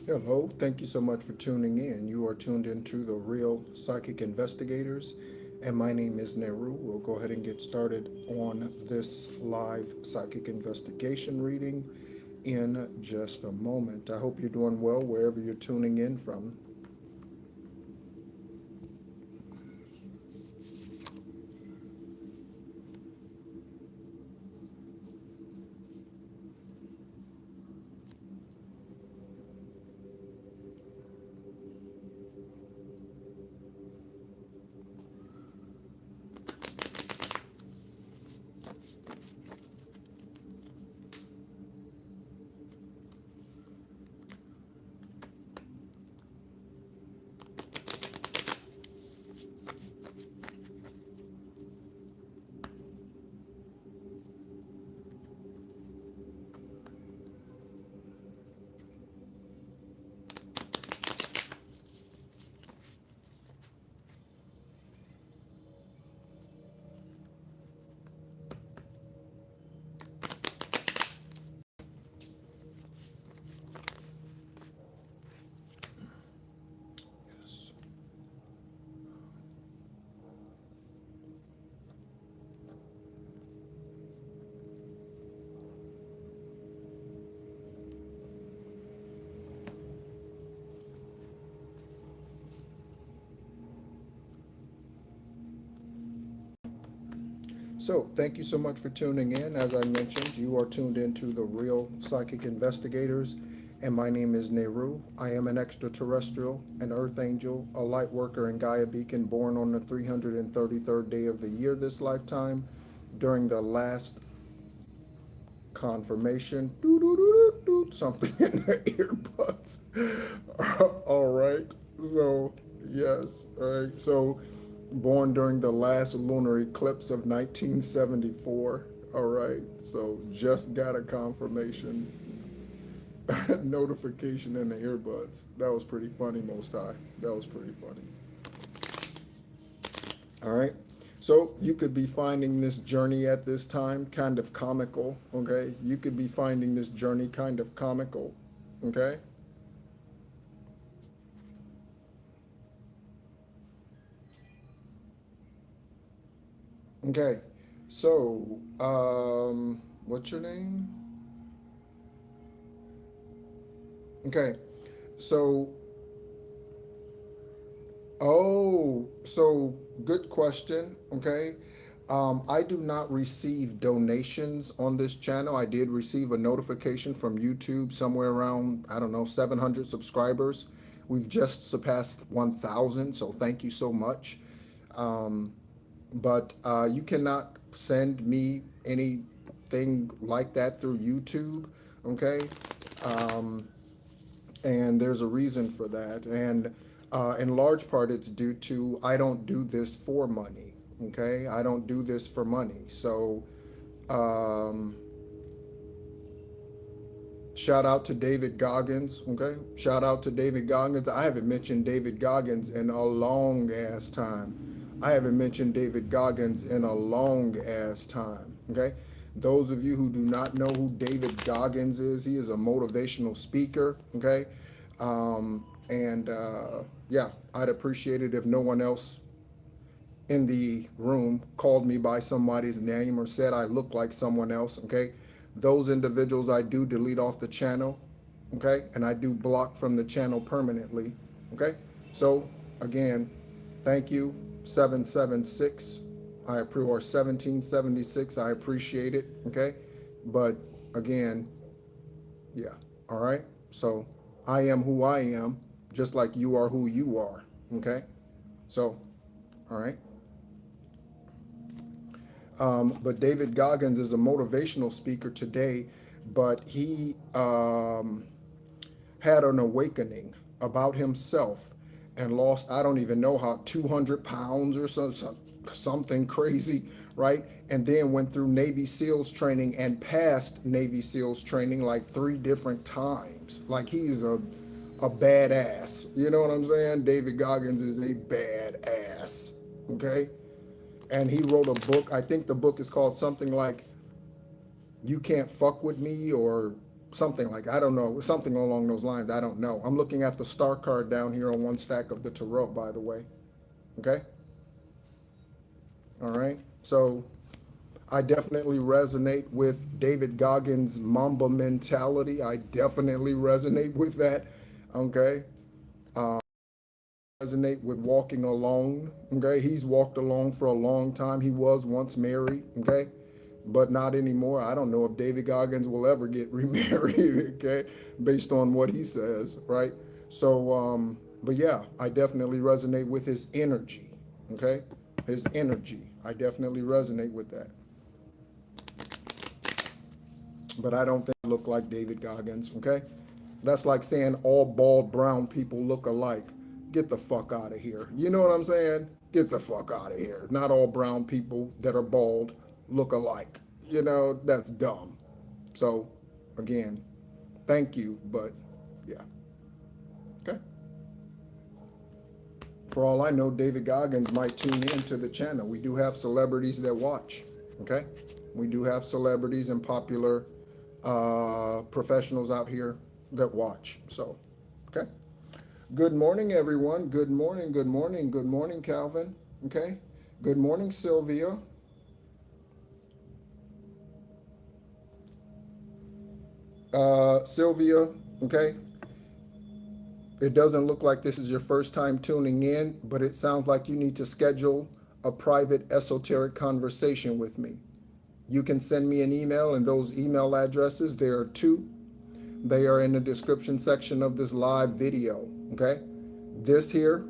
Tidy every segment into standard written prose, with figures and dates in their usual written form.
Hello, thank you so much for tuning in. You are tuned into the Real Psychic Investigators, and my name is NEHRU. We'll go ahead and get started on this live psychic investigation reading in just a moment. I hope you're doing well wherever you're tuning in from. Yes. So, thank you so much for tuning in. As I mentioned, you are tuned into the Real Psychic Investigators, and my name is NEHRU. I am an extraterrestrial, an earth angel, a light worker, and Gaia beacon born on the 333rd day of the year this lifetime during the last confirmation. Something in the earbuds. All right. So, yes. All right. So, born during the last lunar eclipse of 1974. All right. So, just got a confirmation notification in the earbuds. That was pretty funny, Most High. That was pretty funny. All right. So you could be finding this journey at this time kind of comical. Okay. You could be finding this journey kind of comical. Okay. Okay. So, what's your name? Okay. So, so good question. Okay. I do not receive donations on this channel. I did receive a notification from YouTube somewhere around, I don't know, 700 subscribers. We've just surpassed 1,000, so thank you so much. But you cannot send me anything like that through YouTube, okay? And there's a reason for that. And in large part, it's due to I don't do this for money, okay? I don't do this for money. So um, shout out to David Goggins, okay? Shout out to David Goggins. I haven't mentioned David Goggins in a long ass time. I haven't mentioned David Goggins in a long ass time, okay? Those of you who do not know who David Goggins is, he is a motivational speaker, okay? And yeah, I'd appreciate it if no one else in the room called me by somebody's name or said I look like someone else, okay? Those individuals I do delete off the channel, okay? And I do block from the channel permanently, okay? So, again, thank you, 776. I approve, or 1776, I appreciate it, okay? But, again, yeah, all right? So, I am who I am, just like you are who you are, okay? So, all right? But David Goggins is a motivational speaker today, but he had an awakening about himself and lost, I don't even know how, 200 pounds or something crazy, right? And then went through Navy SEALs training and passed Navy SEALs training like 3 different times. Like he's a badass. You know what I'm saying? David Goggins is a badass, okay? And he wrote a book. I think the book is called something like You Can't Fuck With Me, or something like, I don't know, something along those lines. I don't know. I'm looking at the star card down here on one stack of the tarot, by the way. Okay. All right. So I definitely resonate with David Goggins' Mamba mentality. I definitely resonate with that. Okay. Resonate with walking alone. Okay. He's walked alone for a long time. He was once married. Okay. But not anymore. I don't know if David Goggins will ever get remarried. Okay. Based on what he says. Right. So, but yeah, I definitely resonate with his energy. Okay. His energy. I definitely resonate with that. But I don't think I look like David Goggins, okay? That's like saying all bald brown people look alike. Get the fuck out of here. You know what I'm saying? Get the fuck out of here. Not all brown people that are bald look alike. You know, that's dumb. So, again, thank you, but yeah. Okay? For all I know, David Goggins might tune in to the channel. We do have celebrities that watch, okay? We do have celebrities and popular professionals out here that watch. So, okay. Good morning, everyone. Good morning, good morning, good morning, Calvin. Okay. Good morning, Sylvia. Sylvia, okay. It doesn't look like this is your first time tuning in, but it sounds like you need to schedule a private esoteric conversation with me. You can send me an email, and those email addresses, there are two. They are in the description section of this live video, okay? This here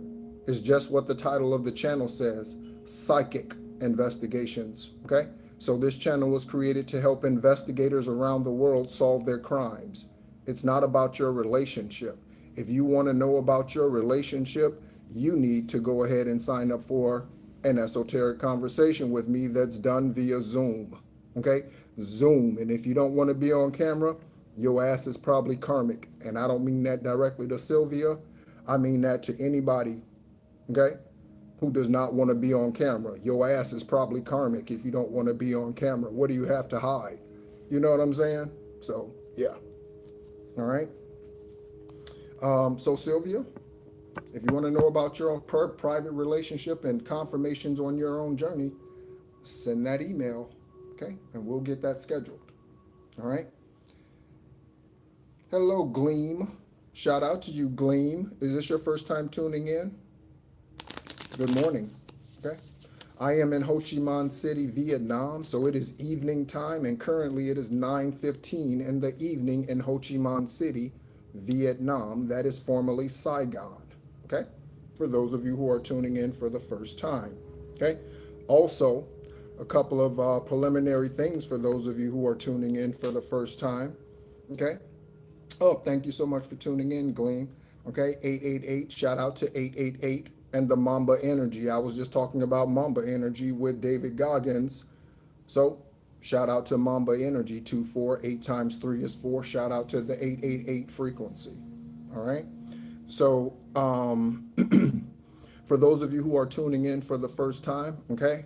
is just what the title of the channel says, Psychic Investigations, okay? So this channel was created to help investigators around the world solve their crimes. It's not about your relationship. If you want to know about your relationship, you need to go ahead and sign up for an esoteric conversation with me that's done via Zoom. Okay? Zoom. And if you don't want to be on camera, your ass is probably karmic. And I don't mean that directly to Sylvia. I mean that to anybody, okay, who does not want to be on camera. Your ass is probably karmic if you don't want to be on camera. What do you have to hide? You know what I'm saying? So, yeah. All right. So Sylvia, if you want to know about your own private relationship and confirmations on your own journey, send that email, okay? And we'll get that scheduled, all right? Hello, Gleam. Shout out to you, Gleam. Is this your first time tuning in? Good morning, okay? I am in Ho Chi Minh City, Vietnam, so it is evening time, and currently it is 9:15 in the evening in Ho Chi Minh City, Vietnam. That is formerly Saigon, okay? For those of you who are tuning in for the first time, okay? Also, a couple of preliminary things for those of you who are tuning in for the first time, okay? Oh, thank you so much for tuning in, Gleam, okay? 888, shout out to 888 and the Mamba Energy. I was just talking about Mamba Energy with David Goggins, so shout out to Mamba Energy, 248 times 3 is 4. Shout out to the 888 frequency. All right. So for those of you who are tuning in for the first time, okay,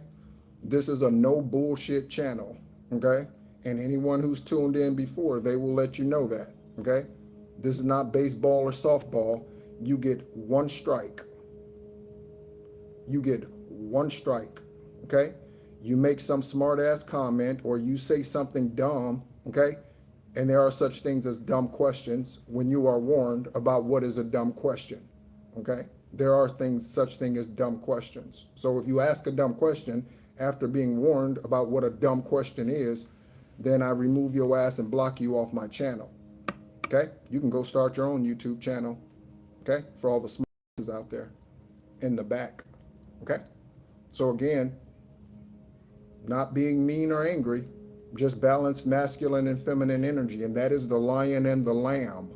this is a no bullshit channel. Okay. And anyone who's tuned in before, they will let you know that. Okay. This is not baseball or softball. You get one strike. You get one strike. Okay. You make some smart ass comment or you say something dumb, okay? And there are such things as dumb questions when you are warned about what is a dumb question, okay? There are such thing as dumb questions. So if you ask a dumb question after being warned about what a dumb question is, then I remove your ass and block you off my channel, okay? You can go start your own YouTube channel, okay? For all the smarts out there in the back, okay? So again, not being mean or angry, just balanced masculine and feminine energy. And that is the lion and the lamb.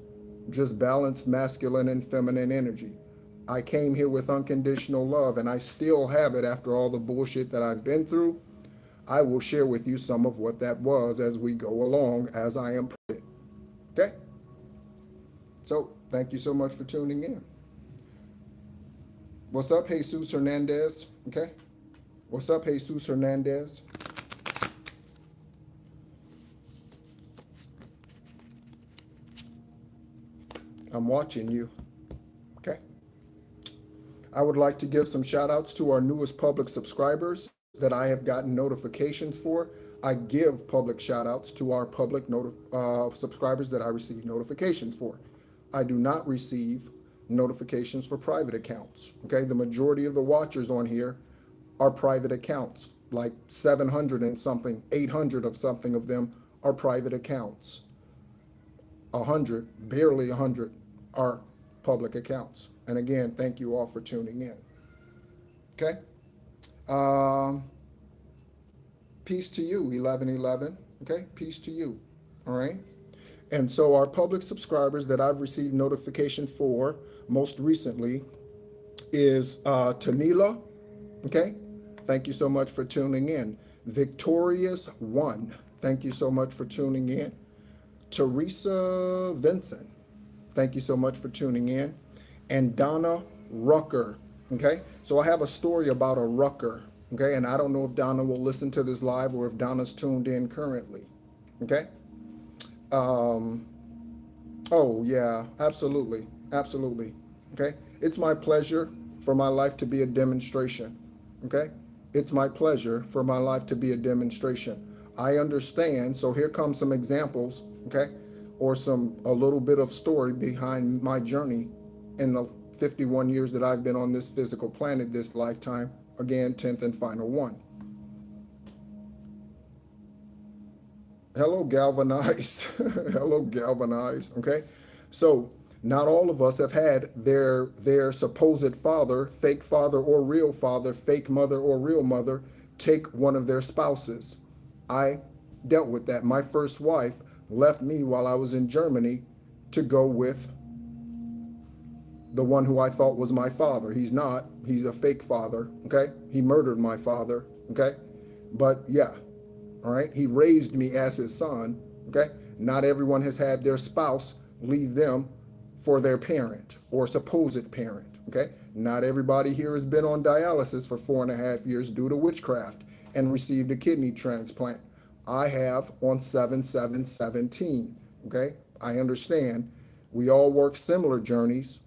Just balanced masculine and feminine energy. I came here with unconditional love, and I still have it after all the bullshit that I've been through. I will share with you some of what that was as we go along, as I am permitted. Okay? So, thank you so much for tuning in. What's up, Jesus Hernandez? Okay? What's up, Jesus Hernandez? I'm watching you. Okay. I would like to give some shout outs to our newest public subscribers that I have gotten notifications for. I give public shout outs to our public subscribers that I receive notifications for. I do not receive notifications for private accounts. Okay. The majority of the watchers on here are private accounts, like 700 and something, 800 of something of them are private accounts. 100, barely 100 are public accounts. And again, thank you all for tuning in. Okay. Peace to you, 1111. Okay. Peace to you. All right. And so our public subscribers that I've received notification for most recently is Tanila. Okay. Thank you so much for tuning in. Victorious One. Thank you so much for tuning in. Teresa Vincent. Thank you so much for tuning in. And Donna Rucker. Okay. So I have a story about a Rucker. Okay. And I don't know if Donna will listen to this live or if Donna's tuned in currently. Okay. Oh yeah, absolutely. Absolutely. Okay. It's my pleasure for my life to be a demonstration. Okay. It's my pleasure for my life to be a demonstration. I understand. So here comes some examples. Okay. Or a little bit of story behind my journey in the 51 years that I've been on this physical planet, this lifetime. Again, 10th and final one. Hello, galvanized. Hello, galvanized. Okay. So not all of us have had their supposed father, fake father or real father, fake mother or real mother, take one of their spouses. I dealt with that. My first wife left me while I was in Germany to go with the one who I thought was my father. He's not. He's a fake father. Okay. He murdered my father. Okay. But yeah. All right. He raised me as his son. Okay. Not everyone has had their spouse leave them for their parent or supposed parent. Okay. Not everybody here has been on dialysis for 4.5 years due to witchcraft and received a kidney transplant. I have on 7/7/17. Okay. I understand. We all work similar journeys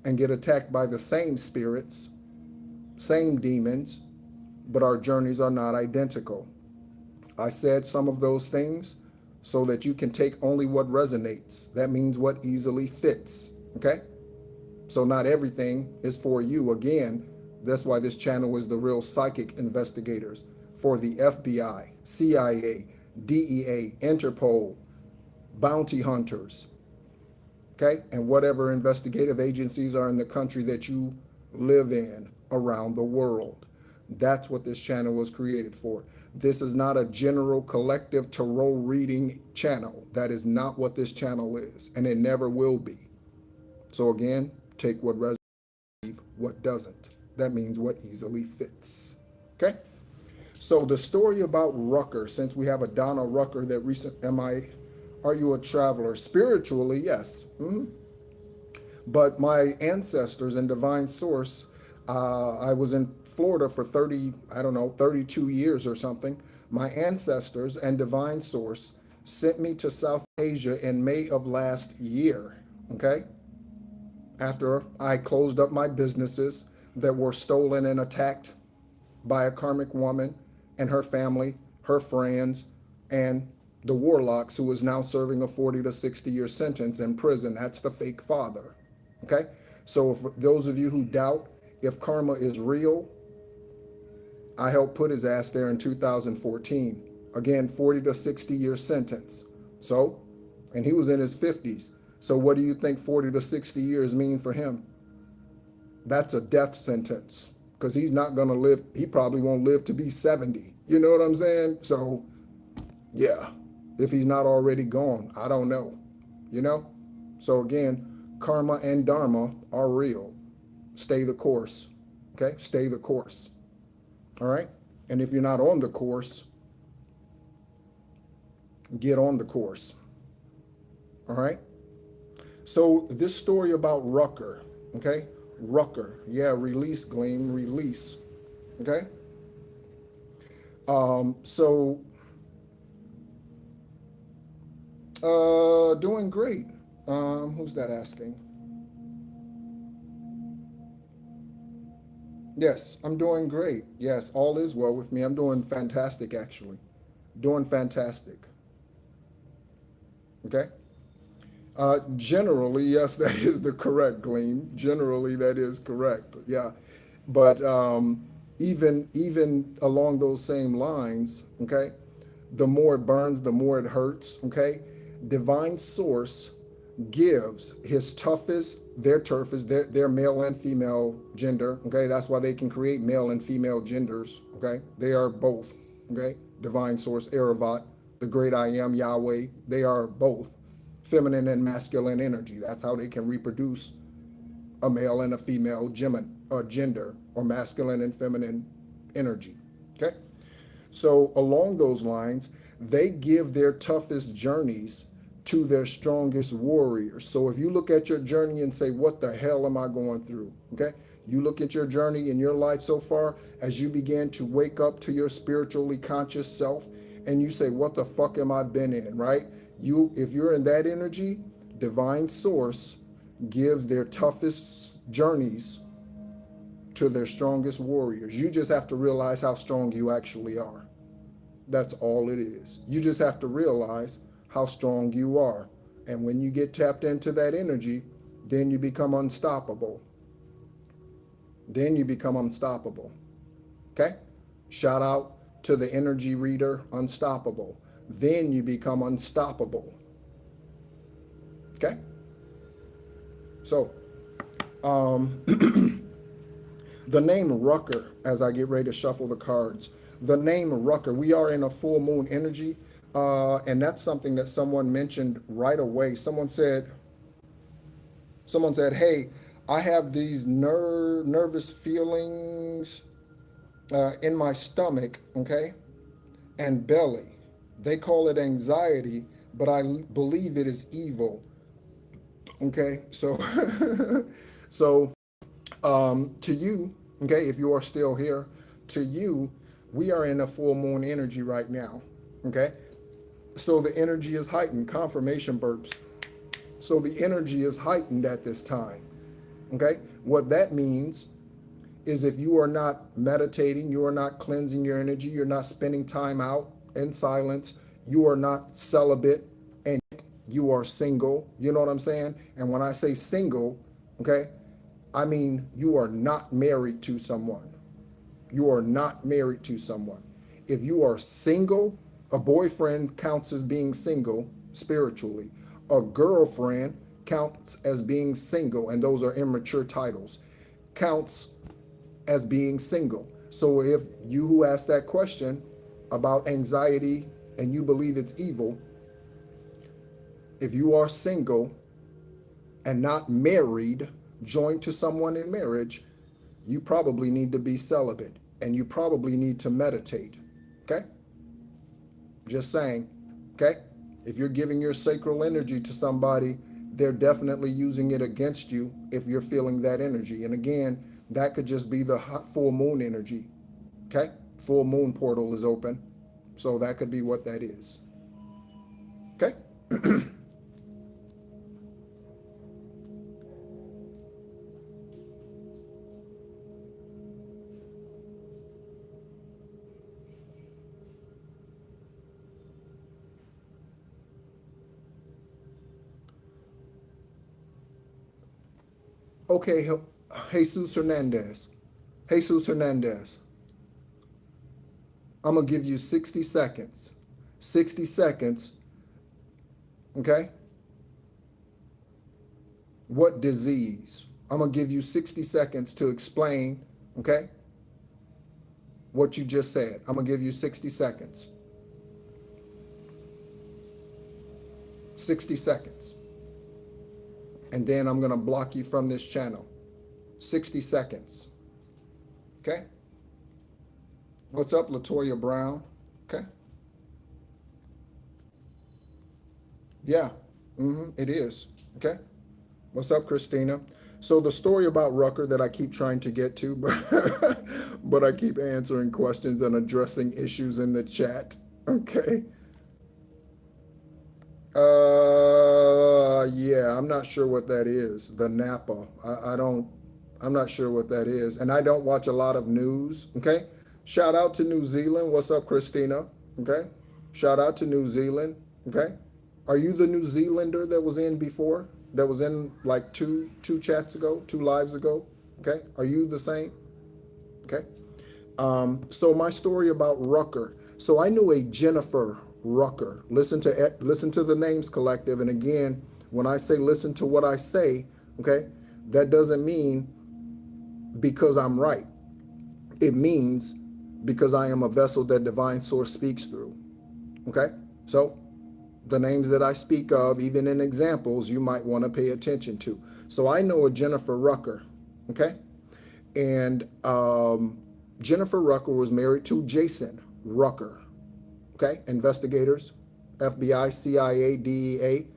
and get attacked by the same spirits, same demons, but our journeys are not identical. I said some of those things so that you can take only what resonates. That means what easily fits. Okay. So not everything is for you. Again, that's why this channel is the Real Psychic Investigators for the FBI, CIA, DEA, Interpol, bounty hunters. Okay. And whatever investigative agencies are in the country that you live in around the world. That's what this channel was created for. This is not a general collective tarot reading channel. That is not what this channel is, and it never will be. So again, take what resonates, leave what doesn't. That means what easily fits. Okay? So the story about Rucker, since we have a Donna Rucker that are you a traveler? Spiritually, yes. But my ancestors and divine source, I was in Florida for 32 years or something. My ancestors and divine source sent me to South Asia in May of last year. Okay. After I closed up my businesses that were stolen and attacked by a karmic woman and her family, her friends, and the warlocks who is now serving a 40 to 60 year sentence in prison. That's the fake father. Okay. So for those of you who doubt if karma is real, I helped put his ass there in 2014. Again, 40 to 60 year sentence. So, and he was in his 50s. So what do you think 40 to 60 years mean for him? That's a death sentence because he's not going to live. He probably won't live to be 70. You know what I'm saying? So yeah, if he's not already gone, I don't know, you know? So again, karma and dharma are real. Stay the course. Okay. Stay the course. All right. And if you're not on the course, get on the course. All right. So this story about Rucker. Okay. Rucker. Yeah. Release, Gleam, release. Okay. Doing great. Who's that asking? Yes, I'm doing great. Yes, all is well with me. I'm doing fantastic, actually. Doing fantastic. Okay? Generally, yes, that is the correct gleam. Generally, that is correct. Yeah. But even along those same lines, okay, the more it burns, the more it hurts, okay? Divine source gives his toughest, their toughest, their male and female gender, okay? That's why they can create male and female genders, okay? They are both, okay? Divine source, Erevat, the great I am, Yahweh, they are both feminine and masculine energy. That's how they can reproduce a male and a female gender, or masculine and feminine energy, okay? So along those lines, they give their toughest journeys to their strongest warriors. So if you look at your journey and say, what the hell am I going through? Okay. You look at your journey in your life so far as you begin to wake up to your spiritually conscious self and you say, what the fuck am I been in, right? If you're in that energy, divine source gives their toughest journeys to their strongest warriors. You just have to realize how strong you actually are. That's all it is. You just have to realize how strong you are. And when you get tapped into that energy, then you become unstoppable. Then you become unstoppable. Okay? Shout out to the energy reader, unstoppable. Then you become unstoppable. Okay? So, the name Rucker, as I get ready to shuffle the cards, the name Rucker, we are in a full moon energy, and that's something that someone mentioned right away. Someone said, hey, I have these nervous feelings in my stomach, okay, and belly. They call it anxiety, but I believe it is evil. Okay, so so to you, okay, if you are still here, to you, we are in a full moon energy right now, okay? So the energy is heightened, confirmation burps. So the energy is heightened at this time, okay? What that means is if you are not meditating, you are not cleansing your energy, you're not spending time out in silence, you are not celibate, and you are single, you know what I'm saying? And when I say single, okay, I mean you are not married to someone. You are not married to someone. If you are single, a boyfriend counts as being single spiritually. A girlfriend counts as being single, and those are immature titles, counts as being single. So if you who asked that question about anxiety and you believe it's evil, if you are single and not married, joined to someone in marriage, you probably need to be celibate and you probably need to meditate. Okay? Just saying. Okay? If you're giving your sacral energy to somebody, they're definitely using it against you if you're feeling that energy. And again, that could just be the full moon energy. Okay? Full moon portal is open. So that could be what that is. Okay? Okay, Jesus Hernandez. Jesus Hernandez. I'm going to give you 60 seconds. 60 seconds. Okay? What disease? I'm going to give you 60 seconds to explain, okay, what you just said. I'm going to give you 60 seconds. 60 seconds. And then I'm going to block you from this channel. 60 seconds. Okay? What's up, Latoya Brown? Okay? Yeah, it is. Okay? What's up, Christina? So the story about Rucker that I keep trying to get to, but I keep answering questions and addressing issues in the chat. Okay? Yeah, I'm not sure what that is. The Napa. I don't, I'm not sure what that is. And I don't watch a lot of news. Okay. Shout out to New Zealand. What's up, Christina? Okay. Shout out to New Zealand. Okay. Are you the New Zealander that was in before? That was in like two chats ago, 2 lives ago? Okay. Are you the same? Okay. So my story about Rucker. So I knew a Jennifer Rucker. Listen to the names collective. And again, when I say listen to what I say, okay, that doesn't mean because I'm right. It means because I am a vessel that divine source speaks through. Okay. So the names that I speak of, even in examples, you might want to pay attention to. So I know a Jennifer Rucker. Okay. And, Jennifer Rucker was married to Jason Rucker. Okay, investigators, FBI, CIA, DEA,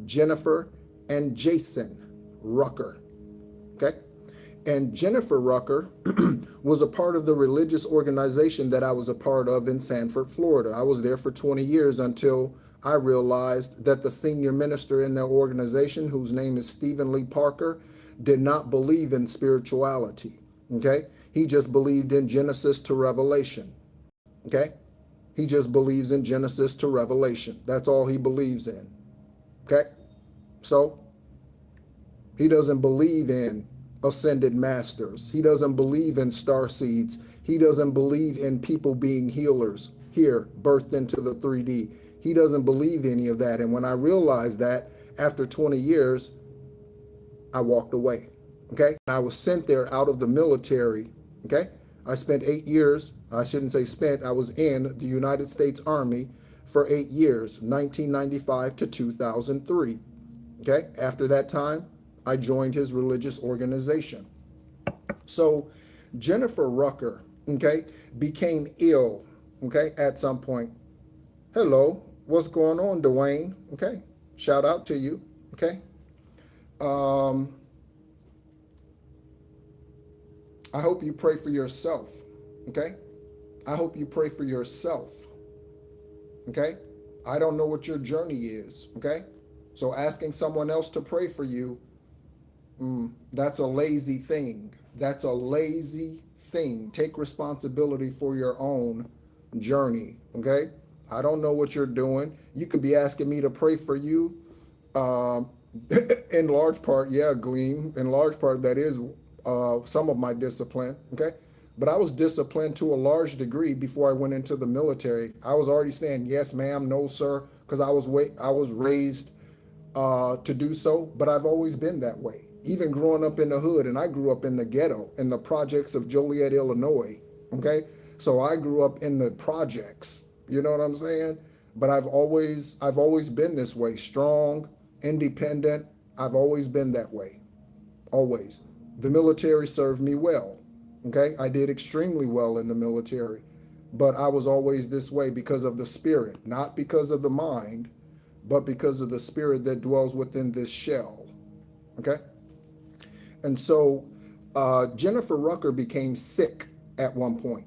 Jennifer and Jason Rucker. Okay, and Jennifer Rucker was a part of the religious organization that I was a part of in Sanford, Florida. I was there for 20 years until I realized that the senior minister in their organization, whose name is Stephen Lee Parker, did not believe in spirituality. Okay. He just believed in Genesis to Revelation. Okay. He just believes in Genesis to Revelation. That's all he believes in. Okay. So he doesn't believe in ascended masters. He doesn't believe in star seeds. He doesn't believe in people being healers here, birthed into the 3D. He doesn't believe any of that. And when I realized that after 20 years, I walked away. Okay. I was sent there out of the military. Okay. I spent 8 years. I shouldn't say spent. I was in the United States Army for 8 years, 1995 to 2003. Okay. After that time, I joined his religious organization. So Jennifer Rucker, okay, became ill, okay, at some point. Hello. What's going on, Dwayne? Okay. Shout out to you. Okay. I hope you pray for yourself, okay? I hope you pray for yourself, okay? I don't know what your journey is, okay? So asking someone else to pray for you, that's a lazy thing. That's a lazy thing. Take responsibility for your own journey, okay? I don't know what you're doing. You could be asking me to pray for you. In large part, yeah, Gleam, in large part, that is some of my discipline, okay? But I was disciplined to a large degree before I went into the military. I was already saying yes, ma'am, no, sir, because I was raised to do so, but I've always been that way. Even growing up in the hood, and I grew up in the ghetto, in the projects of Joliet, Illinois, okay? So I grew up in the projects, you know what I'm saying? But I've always been this way, strong, independent. I've always been that way, always. The military served me well, okay? I did extremely well in the military, but I was always this way because of the spirit, not because of the mind, but because of the spirit that dwells within this shell, okay? And so Jennifer Rucker became sick at one point.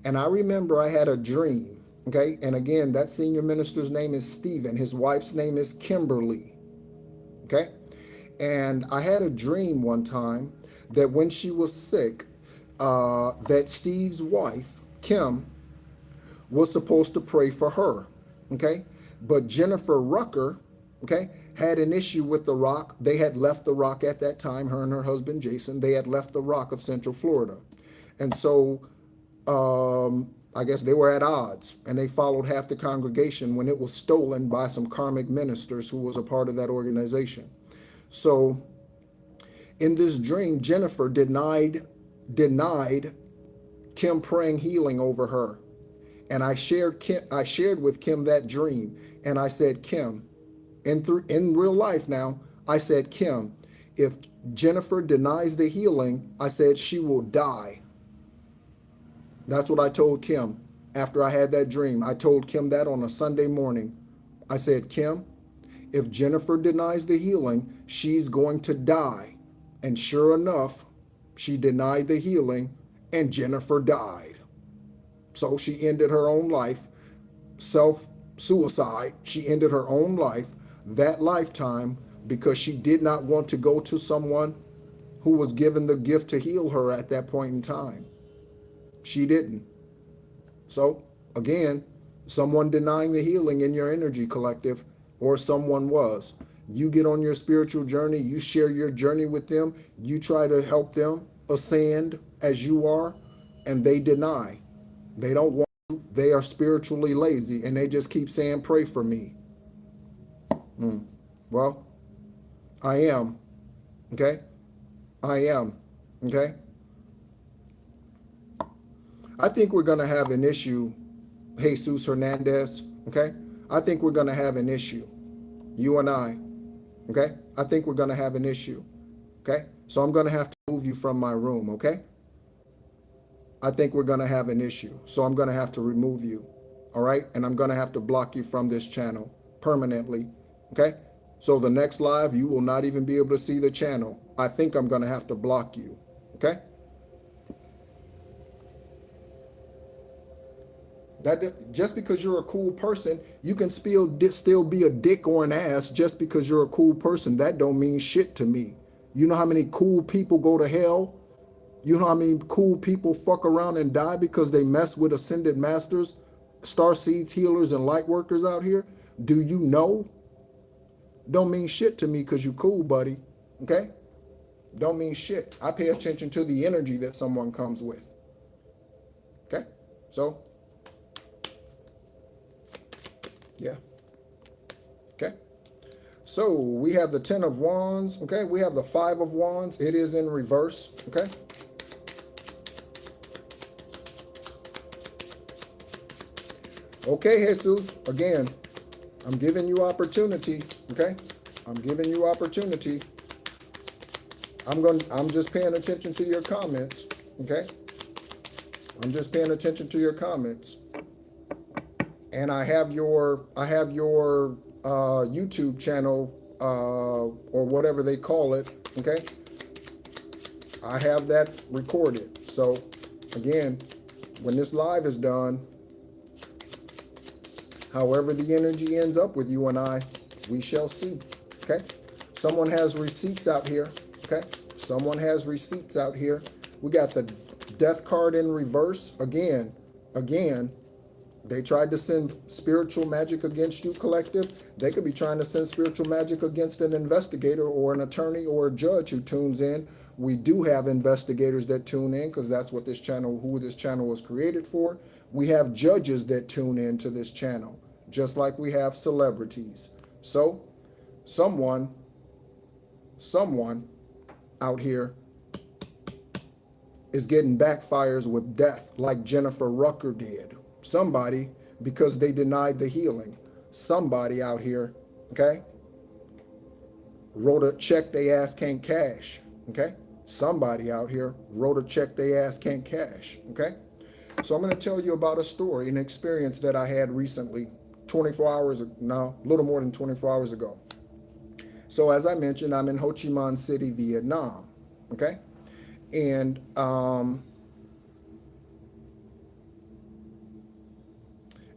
And I remember I had a dream, okay? And again, that senior minister's name is Stephen. His wife's name is Kimberly, okay? And I had a dream one time that when she was sick, that Steve's wife, Kim, was supposed to pray for her, okay? But Jennifer Rucker, okay, had an issue with the Rock. They had left the Rock at that time, her and her husband, Jason. They had left the Rock of Central Florida. And so I guess they were at odds, and they followed half the congregation when it was stolen by some karmic ministers who was a part of that organization. So in this dream, Jennifer denied Kim praying healing over her. And I shared with Kim that dream. And I said, Kim, in real life now, I said, Kim, if Jennifer denies the healing, I said she will die. That's what I told Kim after I had that dream. I told Kim that on a Sunday morning. I said, Kim, if Jennifer denies the healing, she's going to die. And sure enough, she denied the healing and Jennifer died. So she ended her own life, self-suicide. She ended her own life that lifetime because she did not want to go to someone who was given the gift to heal her at that point in time. She didn't. So, again, someone denying the healing in your energy collective, or someone was. You get on your spiritual journey, you share your journey with them, you try to help them ascend as you are, and they deny. They don't want to. They are spiritually lazy, and they just keep saying, pray for me. Well, I am. Okay? I am. Okay? I think we're going to have an issue, Jesus Hernandez. Okay? I think we're going to have an issue. You and I. Okay? I think we're going to have an issue. Okay? So I'm going to have to move you from my room. Okay? I think we're going to have an issue. So I'm going to have to remove you. All right? And I'm going to have to block you from this channel permanently. Okay? So the next live, you will not even be able to see the channel. I think I'm going to have to block you. Okay? That just because you're a cool person, you can still be a dick or an ass just because you're a cool person. That don't mean shit to me. You know how many cool people go to hell? You know how many cool people fuck around and die because they mess with ascended masters, star seeds, healers, and light workers out here? Do you know? Don't mean shit to me because you cool, buddy. Okay? Don't mean shit. I pay attention to the energy that someone comes with. Okay? So, yeah. Okay. So we have the 10 of Wands. Okay. We have the 5 of Wands. It is in reverse. Okay. Okay, Jesus. Again, I'm giving you opportunity. Okay. I'm giving you opportunity. I'm just paying attention to your comments. Okay. I'm just paying attention to your comments. And I have your YouTube channel, or whatever they call it, okay? I have that recorded. So, again, when this live is done, however the energy ends up with you and I, we shall see, okay? Someone has receipts out here, okay? Someone has receipts out here. We got the death card in reverse. Again, they tried to send spiritual magic against you, collective. They could be trying to send spiritual magic against an investigator or an attorney or a judge who tunes in. We do have investigators that tune in because that's what this channel, who this channel was created for. We have judges that tune in to this channel, just like we have celebrities. So someone out here is getting backfires with death like Jennifer Rucker did. Somebody, because they denied the healing. Somebody out here, okay, wrote a check they ass can't cash, okay? Somebody out here wrote a check they ass can't cash, okay? So I'm going to tell you about a story, an experience that I had recently, 24 hours, no, a little more than 24 hours ago. So as I mentioned, I'm in Ho Chi Minh City, Vietnam, okay?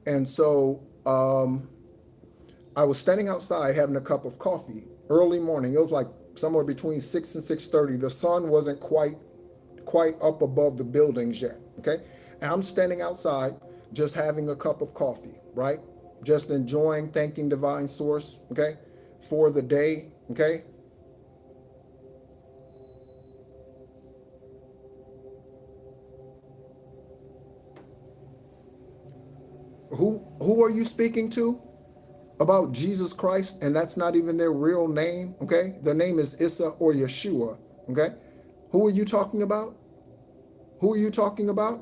And so I was standing outside having a cup of coffee, early morning. It was like somewhere between 6 and 6:30. The sun wasn't quite up above the buildings yet, okay? And I'm standing outside just having a cup of coffee, right? Just enjoying, thanking Divine Source, okay, for the day, okay? Who are you speaking to about Jesus Christ? And that's not even their real name, okay? Their name is Issa or Yeshua, okay? Who are you talking about? Who are you talking about?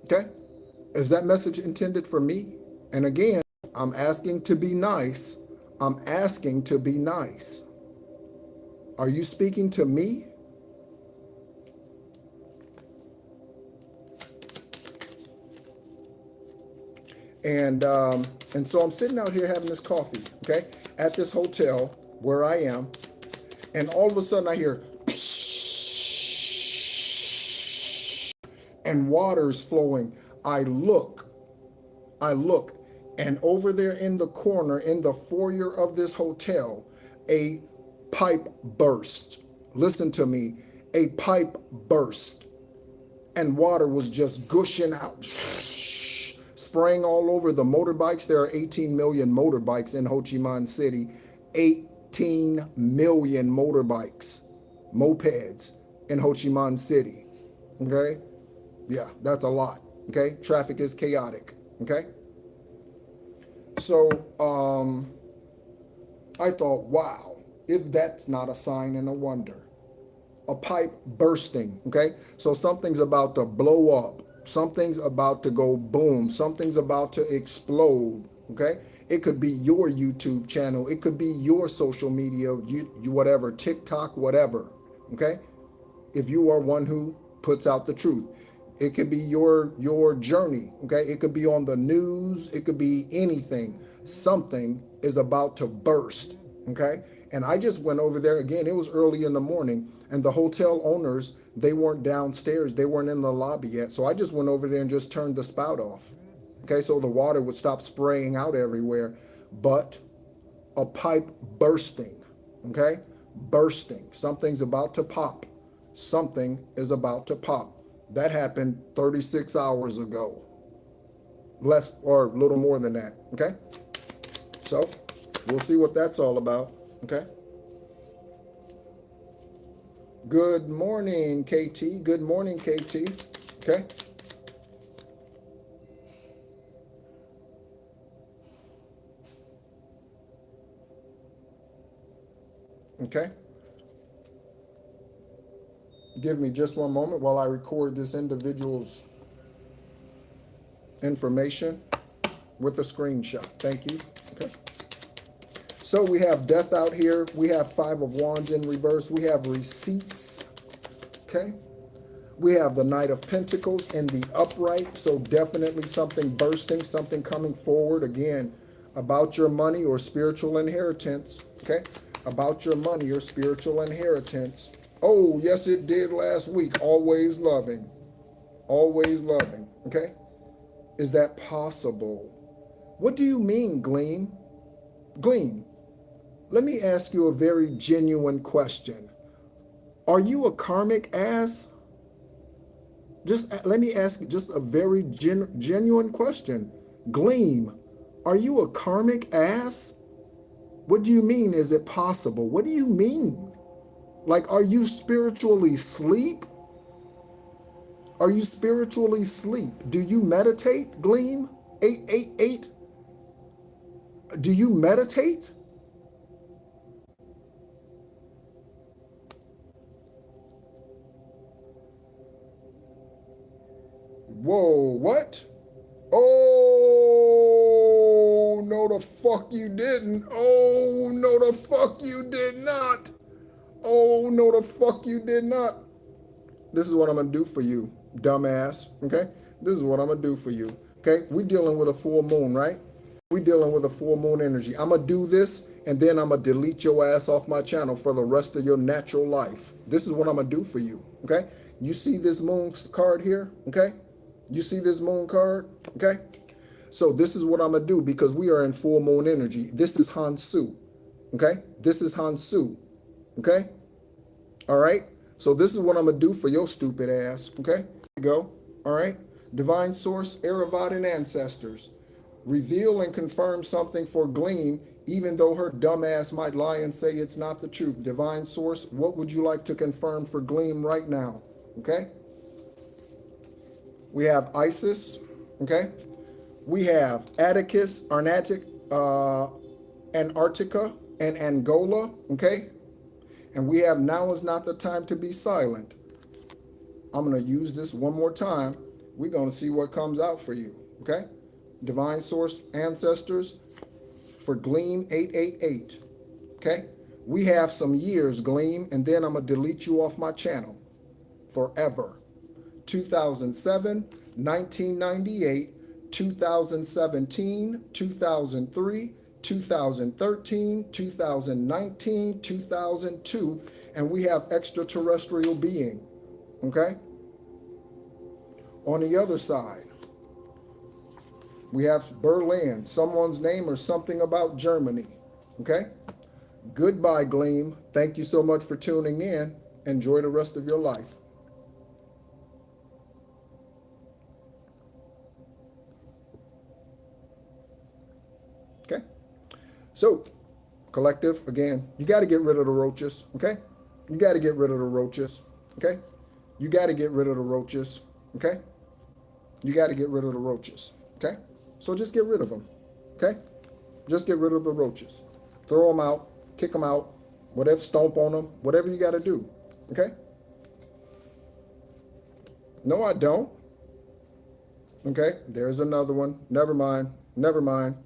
Okay? Is that message intended for me? And again, I'm asking to be nice. I'm asking to be nice. Are you speaking to me? And so I'm sitting out here having this coffee, okay, at this hotel where I am, and all of a sudden I hear and water's flowing. I look, and over there in the corner, in the foyer of this hotel, a pipe burst. Listen to me. A pipe burst. And water was just gushing out, spraying all over the motorbikes. There are 18 million motorbikes in Ho Chi Minh City. 18 million motorbikes, mopeds in Ho Chi Minh City. Okay? Yeah, that's a lot. Okay? Traffic is chaotic. Okay? So, I thought, wow, if that's not a sign and a wonder. A pipe bursting, okay? So something's about to blow up. Something's about to go boom. Something's about to explode, okay? It could be your YouTube channel. It could be your social media, you whatever, TikTok, whatever, okay? If you are one who puts out the truth. It could be your journey, okay? It could be on the news. It could be anything. Something is about to burst, okay? And I just went over there again. It was early in the morning, and the hotel owners, they weren't downstairs. They weren't in the lobby yet. So I just went over there and just turned the spout off. Okay, so the water would stop spraying out everywhere. But a pipe bursting, okay? Bursting. Something's about to pop. Something is about to pop. That happened 36 hours ago. Less or a little more than that, okay? So we'll see what that's all about. Okay. Good morning, KT. Good morning, KT. Okay. Okay. Give me just one moment while I record this individual's information with a screenshot. Thank you. Okay. So we have death out here. We have 5 of Wands in reverse. We have receipts. Okay. We have the Knight of Pentacles in the upright. So definitely something bursting, something coming forward. Again, about your money or spiritual inheritance. Okay. About your money or spiritual inheritance. Oh, yes, it did last week. Always loving. Always loving. Okay. Is that possible? What do you mean, Gleam? Gleam. Let me ask you a very genuine question. Are you a karmic ass? Let me ask you just a very genuine question. Gleam, are you a karmic ass? What do you mean, is it possible? What do you mean? Like, are you spiritually asleep? Are you spiritually asleep? Do you meditate, Gleam? 888? Do you meditate? Whoa, what? Oh, no the fuck you didn't. Oh, no the fuck you did not. Oh, no the fuck you did not. This is what I'm going to do for you, dumbass, okay? This is what I'm going to do for you, okay? We're dealing with a full moon, right? We're dealing with a full moon energy. I'm going to do this, and then I'm going to delete your ass off my channel for the rest of your natural life. This is what I'm going to do for you, okay? You see this moon card here, okay? You see this moon card, okay? So this is what I'm going to do because we are in full moon energy. This is Hansu, okay? This is Hansu, okay? All right? So this is what I'm going to do for your stupid ass, okay? Here you go, all right? Divine Source, Erevat, ancestors. Reveal and confirm something for Gleam, even though her dumb ass might lie and say it's not the truth. Divine Source, what would you like to confirm for Gleam right now, okay? We have Isis, okay? We have Atticus, Antarctica, and Angola, okay? And we have Now is not the time to be silent. I'm going to use this one more time. We're going to see what comes out for you, okay? Divine Source, ancestors, for Gleam 888, okay? We have some years, Gleam, and then I'm going to delete you off my channel forever. 2007, 1998, 2017, 2003, 2013, 2019, 2002, and we have extraterrestrial being, okay? On the other side, we have Berlin, someone's name or something about Germany, okay? Goodbye, Gleam. Thank you so much for tuning in. Enjoy the rest of your life. Okay? So, collective, again, you got to get rid of the roaches, okay? You got to get rid of the roaches, okay? You got to get rid of the roaches, okay? You got to get rid of the roaches, okay? So just get rid of them, okay? Just get rid of the roaches. Throw them out, kick them out, whatever, stomp on them, whatever you got to do, okay? No, I don't. Okay, there's another one. Never mind, never mind,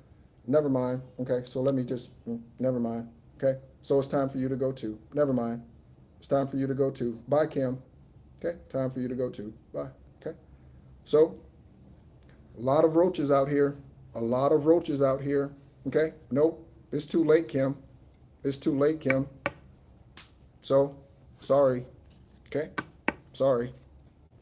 never mind. Okay, so let me just, never mind. Okay, so it's time for you to go too. Never mind. It's time for you to go too. Bye, Kim. Okay, time for you to go too. Bye. Okay, so a lot of roaches out here. A lot of roaches out here. Okay, nope, it's too late, Kim. It's too late, Kim. So, sorry. Okay, sorry.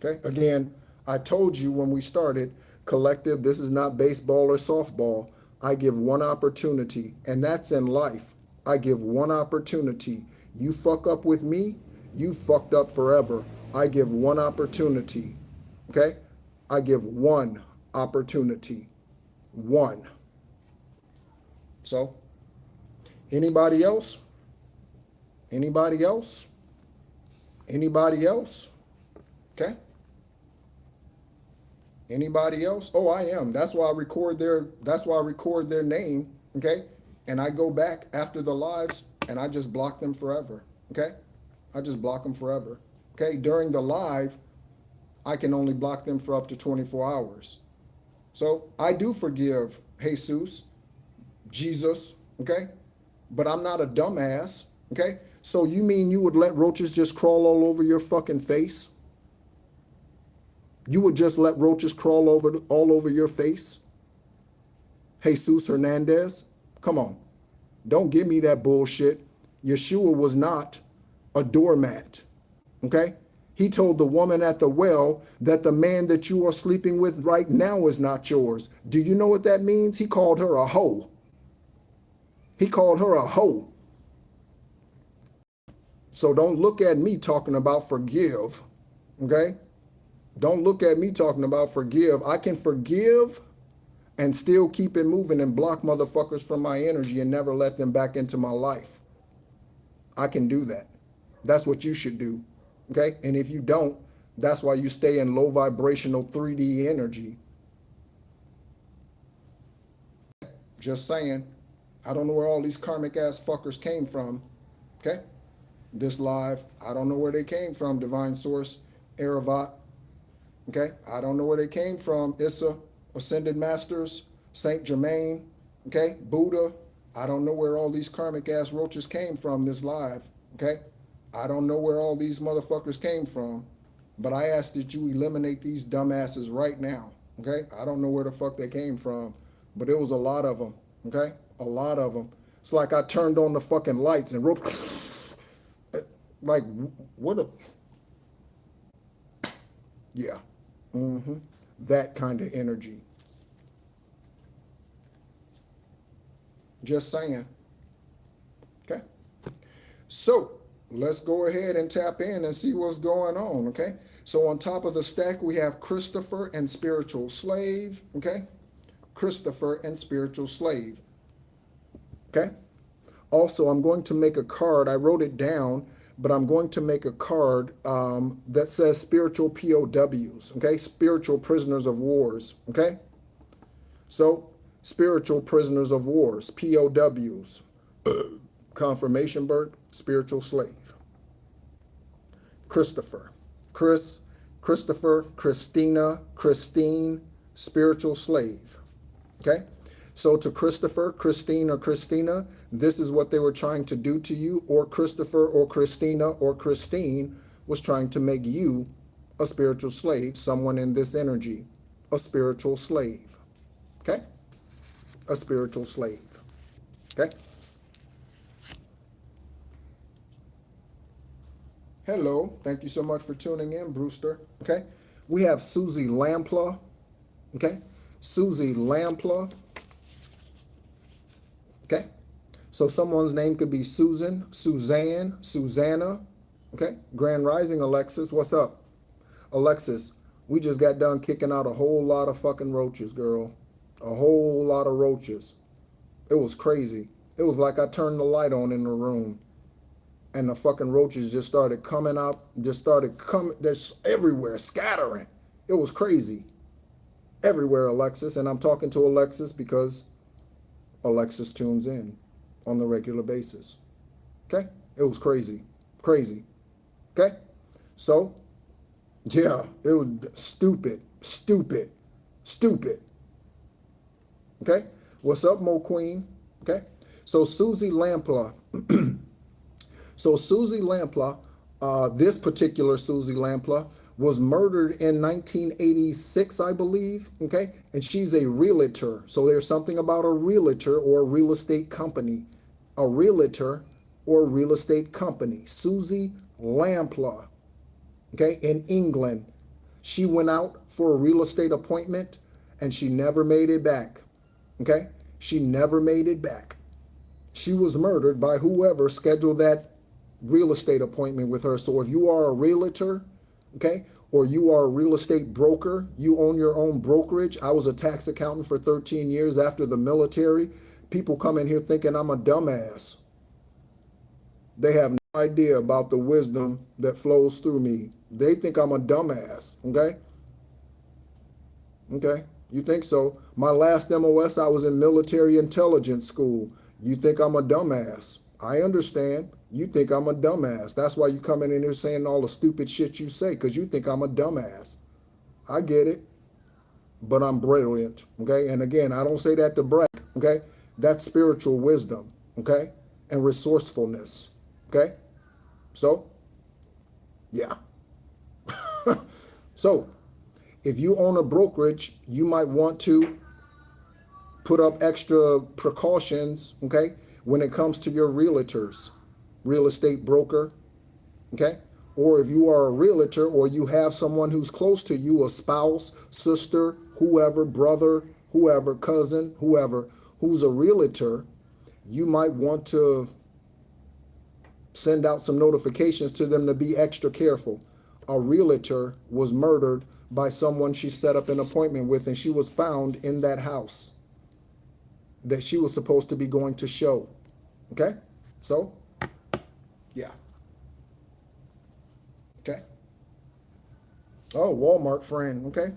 Okay, again, I told you when we started, collective, this is not baseball or softball. I give one opportunity, and that's in life. I give one opportunity. You fuck up with me, you fucked up forever. I give one opportunity, okay? I give one opportunity, one. So, anybody else? Anybody else? Anybody else? Okay? Anybody else? Oh, I am. That's why I record their name, okay? And I go back after the lives and I just block them forever, okay? I just block them forever. Okay? During the live, I can only block them for up to 24 hours. So, I do forgive Jesus, Jesus, okay? But I'm not a dumbass, okay? So you mean you would let roaches just crawl all over your fucking face? You would just let roaches crawl all over your face? Jesus Hernandez? Come on. Don't give me that bullshit. Yeshua was not a doormat. Okay? He told the woman at the well that the man that you are sleeping with right now is not yours. Do you know what that means? He called her a hoe. He called her a hoe. So don't look at me talking about forgive. Okay? Don't look at me talking about forgive. I can forgive and still keep it moving and block motherfuckers from my energy and never let them back into my life. I can do that. That's what you should do. Okay? And if you don't, that's why you stay in low vibrational 3D energy. Just saying. I don't know where all these karmic ass fuckers came from. Okay? This live, I don't know where they came from, Divine Source, Aravat. Okay, I don't know where they came from. Issa, Ascended Masters, Saint Germain, okay, Buddha. I don't know where all these karmic ass roaches came from this live. Okay, I don't know where all these motherfuckers came from, but I ask that you eliminate these dumbasses right now. Okay, I don't know where the fuck they came from, but it was a lot of them. Okay, a lot of them. It's like I turned on the fucking lights and wrote, like, what a, yeah. That kind of energy. Just saying. Okay. So let's go ahead and tap in and see what's going on. Okay. So on top of the stack, we have Christopher and Spiritual Slave. Okay. Christopher and Spiritual Slave. Okay. Also, I'm going to make a card. I wrote it down, but I'm going to make a card that says spiritual POWs, okay? Spiritual prisoners of wars, okay? So, spiritual prisoners of wars, POWs. Confirmation bird, spiritual slave. Christopher, Christopher, Christina, Christine, spiritual slave, okay? So to Christopher, Christine, or Christina, this is what they were trying to do to you, or Christopher or Christina or Christine was trying to make you a spiritual slave, someone in this energy, a spiritual slave, okay? A spiritual slave, okay? Hello, thank you so much for tuning in, Brewster, okay? We have Susie Lampla, okay? Susie Lampla, okay? So someone's name could be Susan, Suzanne, Susanna. Okay. Grand Rising, Alexis. What's up? Alexis, we just got done kicking out a whole lot of fucking roaches, girl. A whole lot of roaches. It was crazy. It was like I turned the light on in the room and the fucking roaches just started coming out, they're everywhere, scattering. It was crazy. Everywhere, Alexis. And I'm talking to Alexis because Alexis tunes in on the regular basis. Okay? It was crazy. Crazy. Okay? So, yeah, it was stupid. Okay? What's up, Mo Queen? Okay? So Susie Lampla. This particular Susie Lampla was murdered in 1986, I believe. Okay? And she's a realtor. So there's something about a realtor or a real estate company. A realtor or real estate company. Susie Lampla. Okay? In England. She went out for a real estate appointment and she never made it back. Okay? She never made it back. She was murdered by whoever scheduled that real estate appointment with her. So if you are a realtor, okay, or you are a real estate broker, you own your own brokerage. I was a tax accountant for 13 years after the military. People come in here thinking I'm a dumbass. They have no idea about the wisdom that flows through me. They think I'm a dumbass, okay? Okay, you think so? My last MOS, I was in military intelligence school. You think I'm a dumbass. I understand. You think I'm a dumbass. That's why you coming in here saying all the stupid shit you say, because you think I'm a dumbass. I get it, but I'm brilliant, okay? And again, I don't say that to brag, okay? That's spiritual wisdom, okay? And resourcefulness, okay? So, yeah. So, if you own a brokerage, you might want to put up extra precautions, okay, when it comes to your realtors, real estate broker, okay? Or if you are a realtor or you have someone who's close to you, a spouse, sister, whoever, brother, whoever, cousin, whoever, who's a realtor, you might want to send out some notifications to them to be extra careful. A realtor was murdered by someone she set up an appointment with, and she was found in that house that she was supposed to be going to show. Okay? So, yeah. Okay? Oh, Walmart friend. Okay?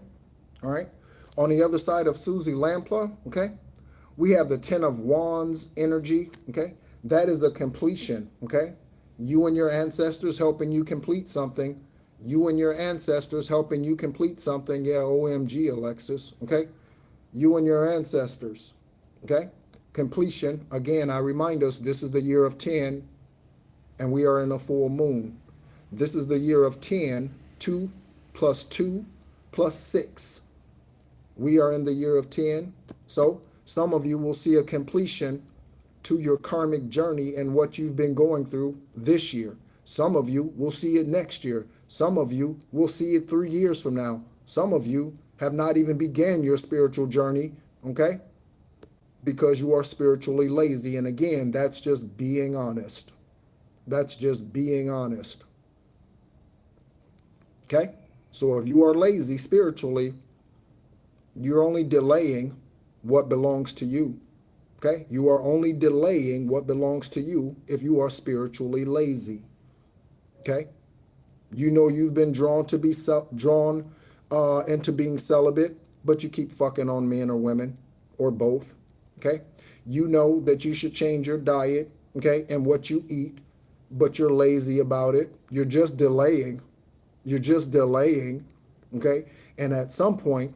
All right? On the other side of Susie Lampla, okay, we have the Ten of Wands energy. Okay? That is a completion. Okay? You and your ancestors helping you complete something. You and your ancestors helping you complete something. Yeah, OMG, Alexis. Okay? You and your ancestors. Okay? Completion. Again, I remind us this is the year of 10 and we are in a full moon. This is the year of 10, 2 plus 2 plus 6. We are in the year of 10. So some of you will see a completion to your karmic journey and what you've been going through this year. Some of you will see it next year. Some of you will see it 3 years from now. Some of you have not even began your spiritual journey, okay? Because you are spiritually lazy. And again, that's just being honest. That's just being honest. Okay? So if you are lazy spiritually, you're only delaying what belongs to you. Okay? You are only delaying what belongs to you if you are spiritually lazy. Okay? You know you've been drawn to be into being celibate, but you keep fucking on men or women or both. Okay? You know that you should change your diet, okay, and what you eat, but you're lazy about it. You're just delaying. You're just delaying, okay? And at some point,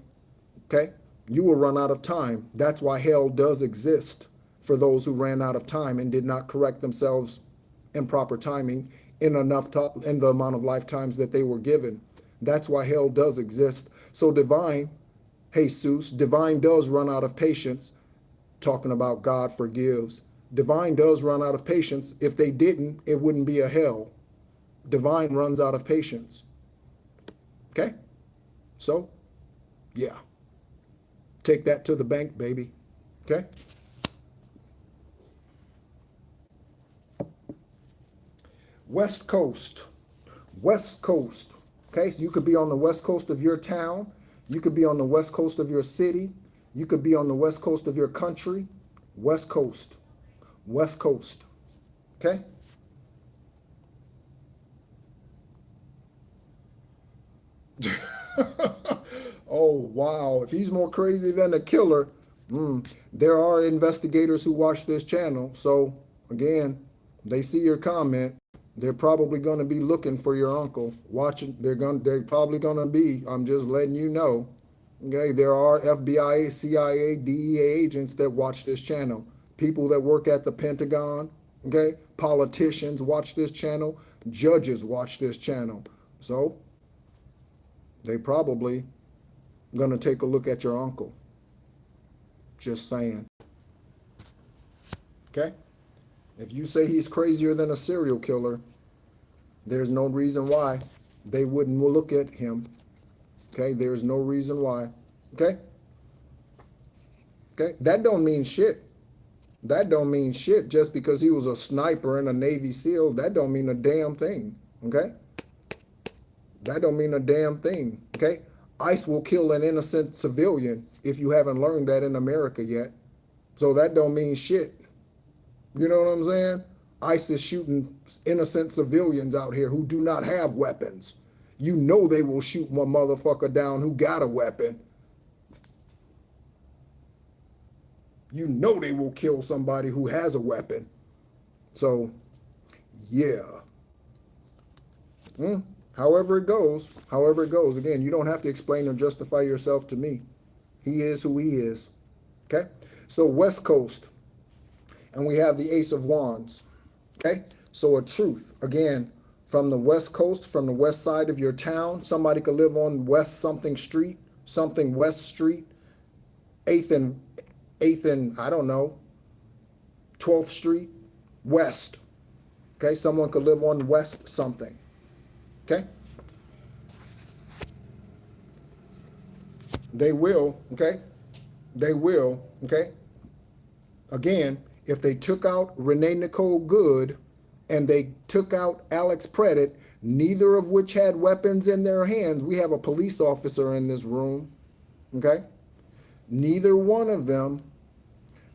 okay, you will run out of time. That's why hell does exist for those who ran out of time and did not correct themselves in proper timing in the amount of lifetimes that they were given. That's why hell does exist. So divine, Jesus, divine does run out of patience. Talking about God forgives. Divine does run out of patience. If they didn't, it wouldn't be a hell. Divine runs out of patience. Okay? So, yeah. Take that to the bank, baby. Okay? West Coast. West Coast. Okay, so you could be on the west coast of your town. You could be on the west coast of your city. You could be on the west coast of your country. West Coast. West Coast. Okay? Oh, wow. If he's more crazy than a killer, there are investigators who watch this channel. So, again, they see your comment. They're probably going to be looking for your uncle. Watching, they're probably going to be, I'm just letting you know. Okay, there are FBI, CIA, DEA agents that watch this channel. People that work at the Pentagon, okay? Politicians watch this channel. Judges watch this channel. So, they probably going to take a look at your uncle. Just saying. Okay? If you say he's crazier than a serial killer, there's no reason why they wouldn't look at him. Okay? There's no reason why. Okay? Okay? That don't mean shit. That don't mean shit. Just because he was a sniper and a Navy SEAL, that don't mean a damn thing. Okay? That don't mean a damn thing. Okay? ICE will kill an innocent civilian if you haven't learned that in America yet. So that don't mean shit. You know what I'm saying? ICE is shooting innocent civilians out here who do not have weapons. You know they will shoot one motherfucker down who got a weapon. You know they will kill somebody who has a weapon. So, yeah. However it goes, again, you don't have to explain or justify yourself to me. He is who he is. Okay? So West Coast. And we have the Ace of Wands. Okay? So a truth. Again, from the West Coast, from the west side of your town, somebody could live on West something street, something West Street, 8th and, I don't know, 12th Street, West. Okay? Someone could live on West something. Okay? They will, okay? They will, okay? Again, if they took out Renee Nicole Good and they took out Alex Predit, neither of which had weapons in their hands. We have a police officer in this room, okay? Neither one of them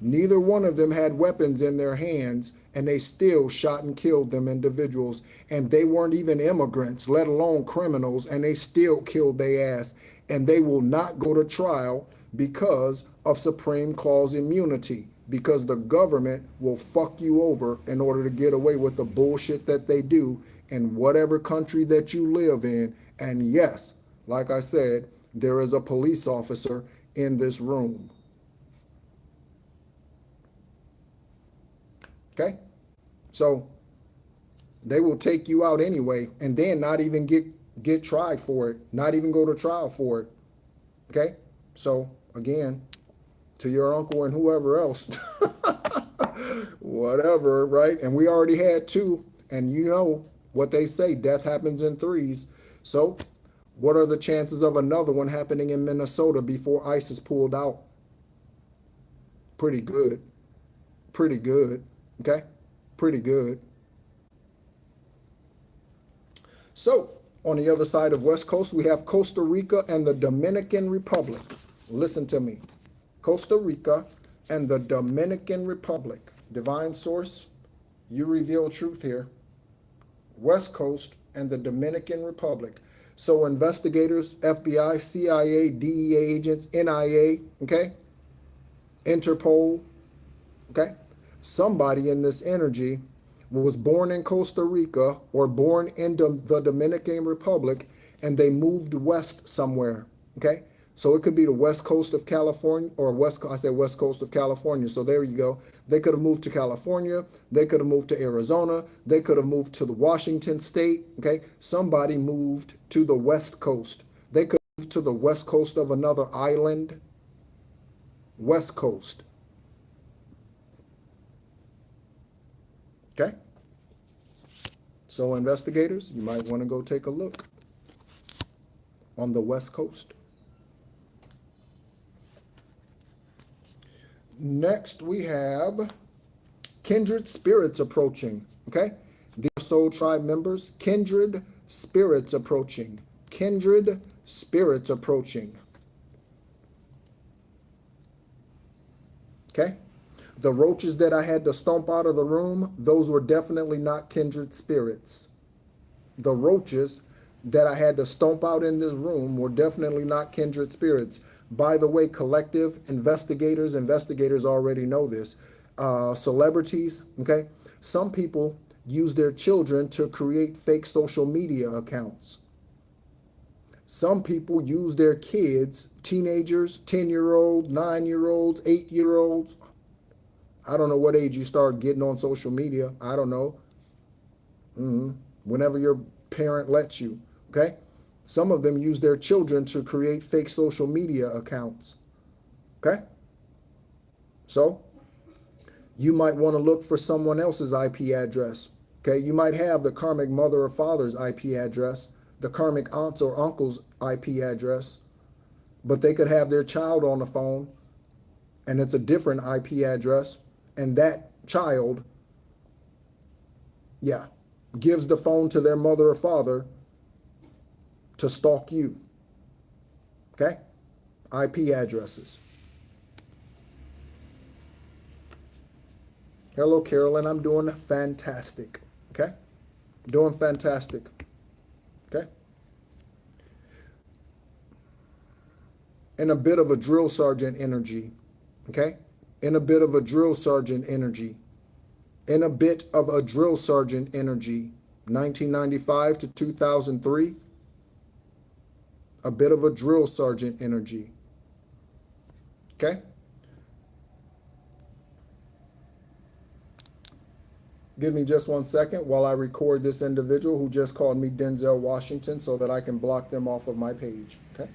had weapons in their hands, and they still shot and killed them individuals. And they weren't even immigrants, let alone criminals, and they still killed their ass. And they will not go to trial because of Supreme Clause immunity, because the government will fuck you over in order to get away with the bullshit that they do in whatever country that you live in. And yes, like I said, there is a police officer in this room. Okay? So they will take you out anyway and then not even get tried for it, not even go to trial for it. Okay? So again, to your uncle and whoever else, whatever, right? And we already had two, and you know what they say, death happens in threes. So what are the chances of another one happening in Minnesota before ICE is pulled out? Pretty good. Pretty good. Okay? Pretty good. So, on the other side of West Coast, we have Costa Rica and the Dominican Republic. Listen to me. Costa Rica and the Dominican Republic. Divine source, you reveal truth here. West Coast and the Dominican Republic. So investigators, FBI, CIA, DEA agents, NIA, okay? Interpol, okay? Somebody in this energy was born in Costa Rica or born in the Dominican Republic, and they moved west somewhere, okay? So it could be the west coast of California, or west coast of California. So there you go. They could have moved to California. They could have moved to Arizona. They could have moved to the Washington state, okay? Somebody moved to the west coast. They could move to the west coast of another island. West coast. Okay? So investigators, you might want to go take a look on the west coast. Next, we have kindred spirits approaching, okay? These are soul tribe members, kindred spirits approaching. Kindred spirits approaching. Okay? The roaches that I had to stomp out of the room, those were definitely not kindred spirits. The roaches that I had to stomp out in this room were definitely not kindred spirits. By the way, collective investigators already know this. Celebrities, okay? Some people use their children to create fake social media accounts. Some people use their kids, teenagers, 10-year-olds, 9-year-olds, 8-year-olds. I don't know what age you start getting on social media. I don't know. Whenever your parent lets you, okay? Some of them use their children to create fake social media accounts, okay? So you might want to look for someone else's IP address, okay? You might have the karmic mother or father's IP address, the karmic aunt's or uncle's IP address, but they could have their child on the phone and it's a different IP address, and that child, gives the phone to their mother or father to stalk you. Okay? IP addresses. Hello, Carolyn. I'm doing fantastic. Okay? Doing fantastic. Okay? In a bit of a drill sergeant energy. Okay? In a bit of a drill sergeant energy. In a bit of a drill sergeant energy. 1995 to 2003. A bit of a drill sergeant energy. Okay? Give me just 1 second while I record this individual who just called me Denzel Washington so that I can block them off of my page. Okay?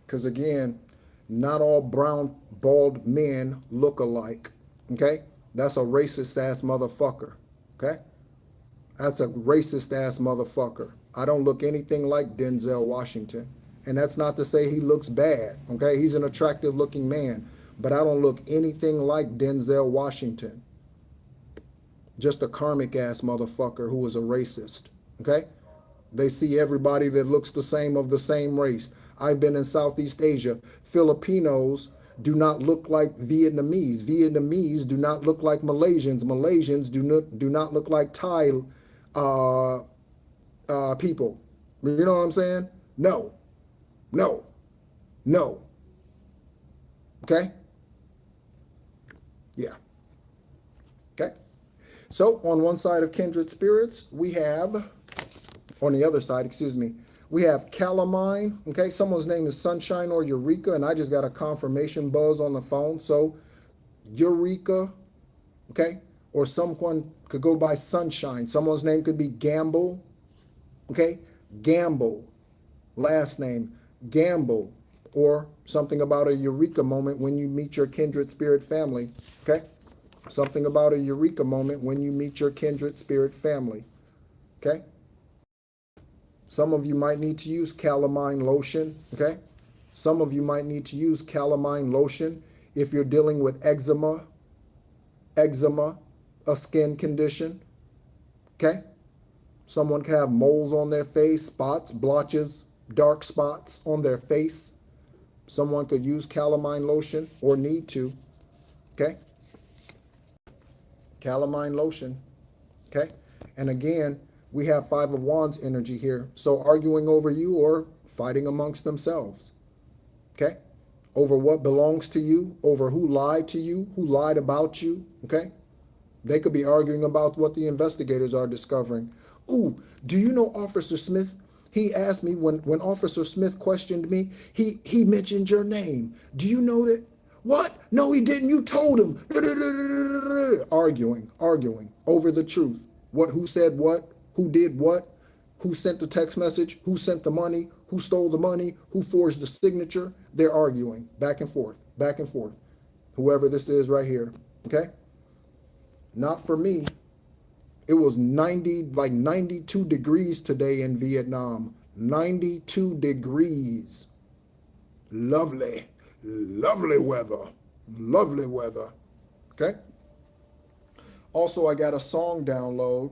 Because again, not all brown, bald men look alike. Okay? That's a racist ass motherfucker. Okay? That's a racist ass motherfucker. I don't look anything like Denzel Washington. And that's not to say he looks bad. Okay? He's an attractive looking man. But I don't look anything like Denzel Washington. Just a karmic ass motherfucker who is a racist. Okay? They see everybody that looks the same of the same race. I've been in Southeast Asia. Filipinos do not look like Vietnamese. Vietnamese do not look like Malaysians. Malaysians do not look like Thai people. You know what I'm saying? No. No. No. Okay? Yeah. Okay? So on one side of kindred spirits, we have, on the other side, we have calamine. Okay, someone's name is Sunshine or Eureka, and I just got a confirmation buzz on the phone. So Eureka, okay, or someone could go by Sunshine. Someone's name could be Gamble, okay, Gamble, last name Gamble, or something about a Eureka moment when you meet your kindred spirit family, okay? Something about a Eureka moment when you meet your kindred spirit family, okay? Some of you might need to use calamine lotion, okay? Some of you might need to use calamine lotion if you're dealing with eczema, a skin condition, okay? Someone can have moles on their face, spots, blotches, dark spots on their face. Someone could use calamine lotion or need to, okay? Calamine lotion, okay? And again, we have Five of Wands energy here. So arguing over you or fighting amongst themselves, okay? Over what belongs to you, over who lied to you, who lied about you, okay? They could be arguing about what the investigators are discovering. Ooh, do you know Officer Smith? He asked me when Officer Smith questioned me, he mentioned your name. Do you know that? What? No, he didn't. You told him. Arguing over the truth. Who said what? Who did what? Who sent the text message? Who sent the money? Who stole the money? Who forged the signature? They're arguing back and forth, back and forth. Whoever this is right here, okay? Not for me. It was 92 degrees today in Vietnam. 92 degrees. Lovely, lovely weather. Lovely weather. Okay? Also, I got a song download.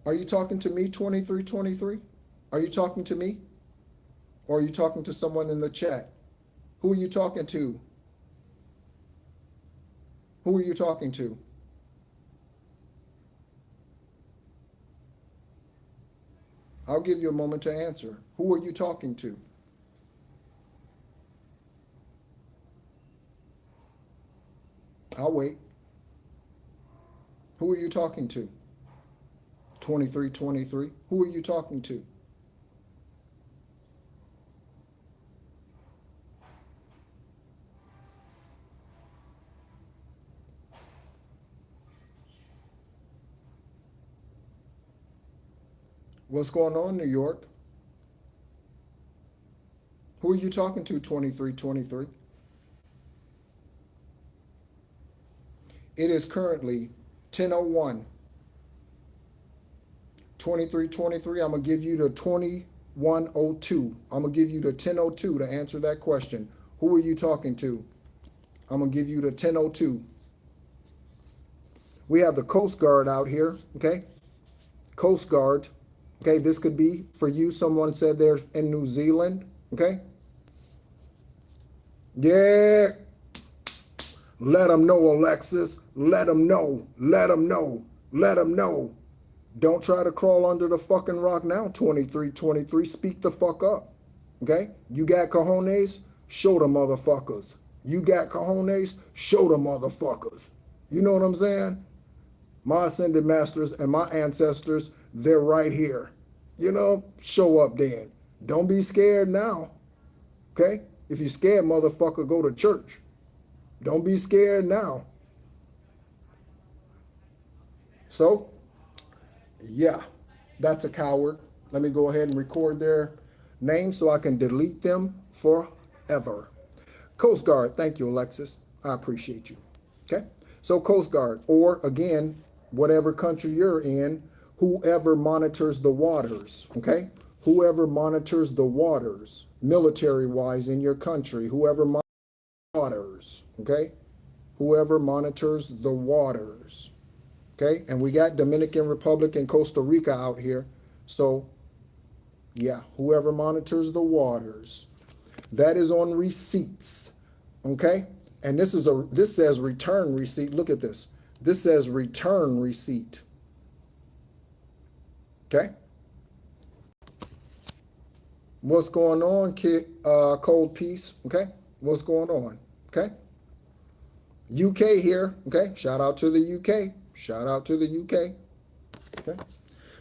Are you talking to me, 2323? Are you talking to me? Or are you talking to someone in the chat? Who are you talking to? Who are you talking to? I'll give you a moment to answer. Who are you talking to? I'll wait. Who are you talking to? 2323. Who are you talking to? What's going on, New York? Who are you talking to, 2323? It is currently 10:01. 2323, I'm going to give you the 21:02. I'm going to give you the 10:02 to answer that question. Who are you talking to? I'm going to give you the 10:02. We have the Coast Guard out here, okay? Coast Guard. Okay, this could be for you. Someone said they're in New Zealand, okay? Yeah. Let them know, Alexis. Let them know. Let them know. Let them know. Don't try to crawl under the fucking rock now, 2323. Speak the fuck up, okay? You got cojones? Show the motherfuckers. You got cojones? Show the motherfuckers. You know what I'm saying? My ascended masters and my ancestors, they're right here. You know, show up then. Don't be scared now, okay? If you're scared, motherfucker, go to church. Don't be scared now. So, yeah, that's a coward. Let me go ahead and record their names so I can delete them forever. Coast Guard, thank you, Alexis. I appreciate you. Okay? So Coast Guard, or again, whatever country you're in, whoever monitors the waters, okay? Whoever monitors the waters, military-wise in your country, whoever monitors waters, okay? Whoever monitors the waters, okay? And we got Dominican Republic and Costa Rica out here. So, yeah, whoever monitors the waters. That is on receipts, okay? And this says return receipt. Look at this. This says return receipt. Okay? What's going on, Cold Peace? Okay? What's going on? Okay? UK here. Okay? Shout out to the UK. Shout out to the UK. Okay?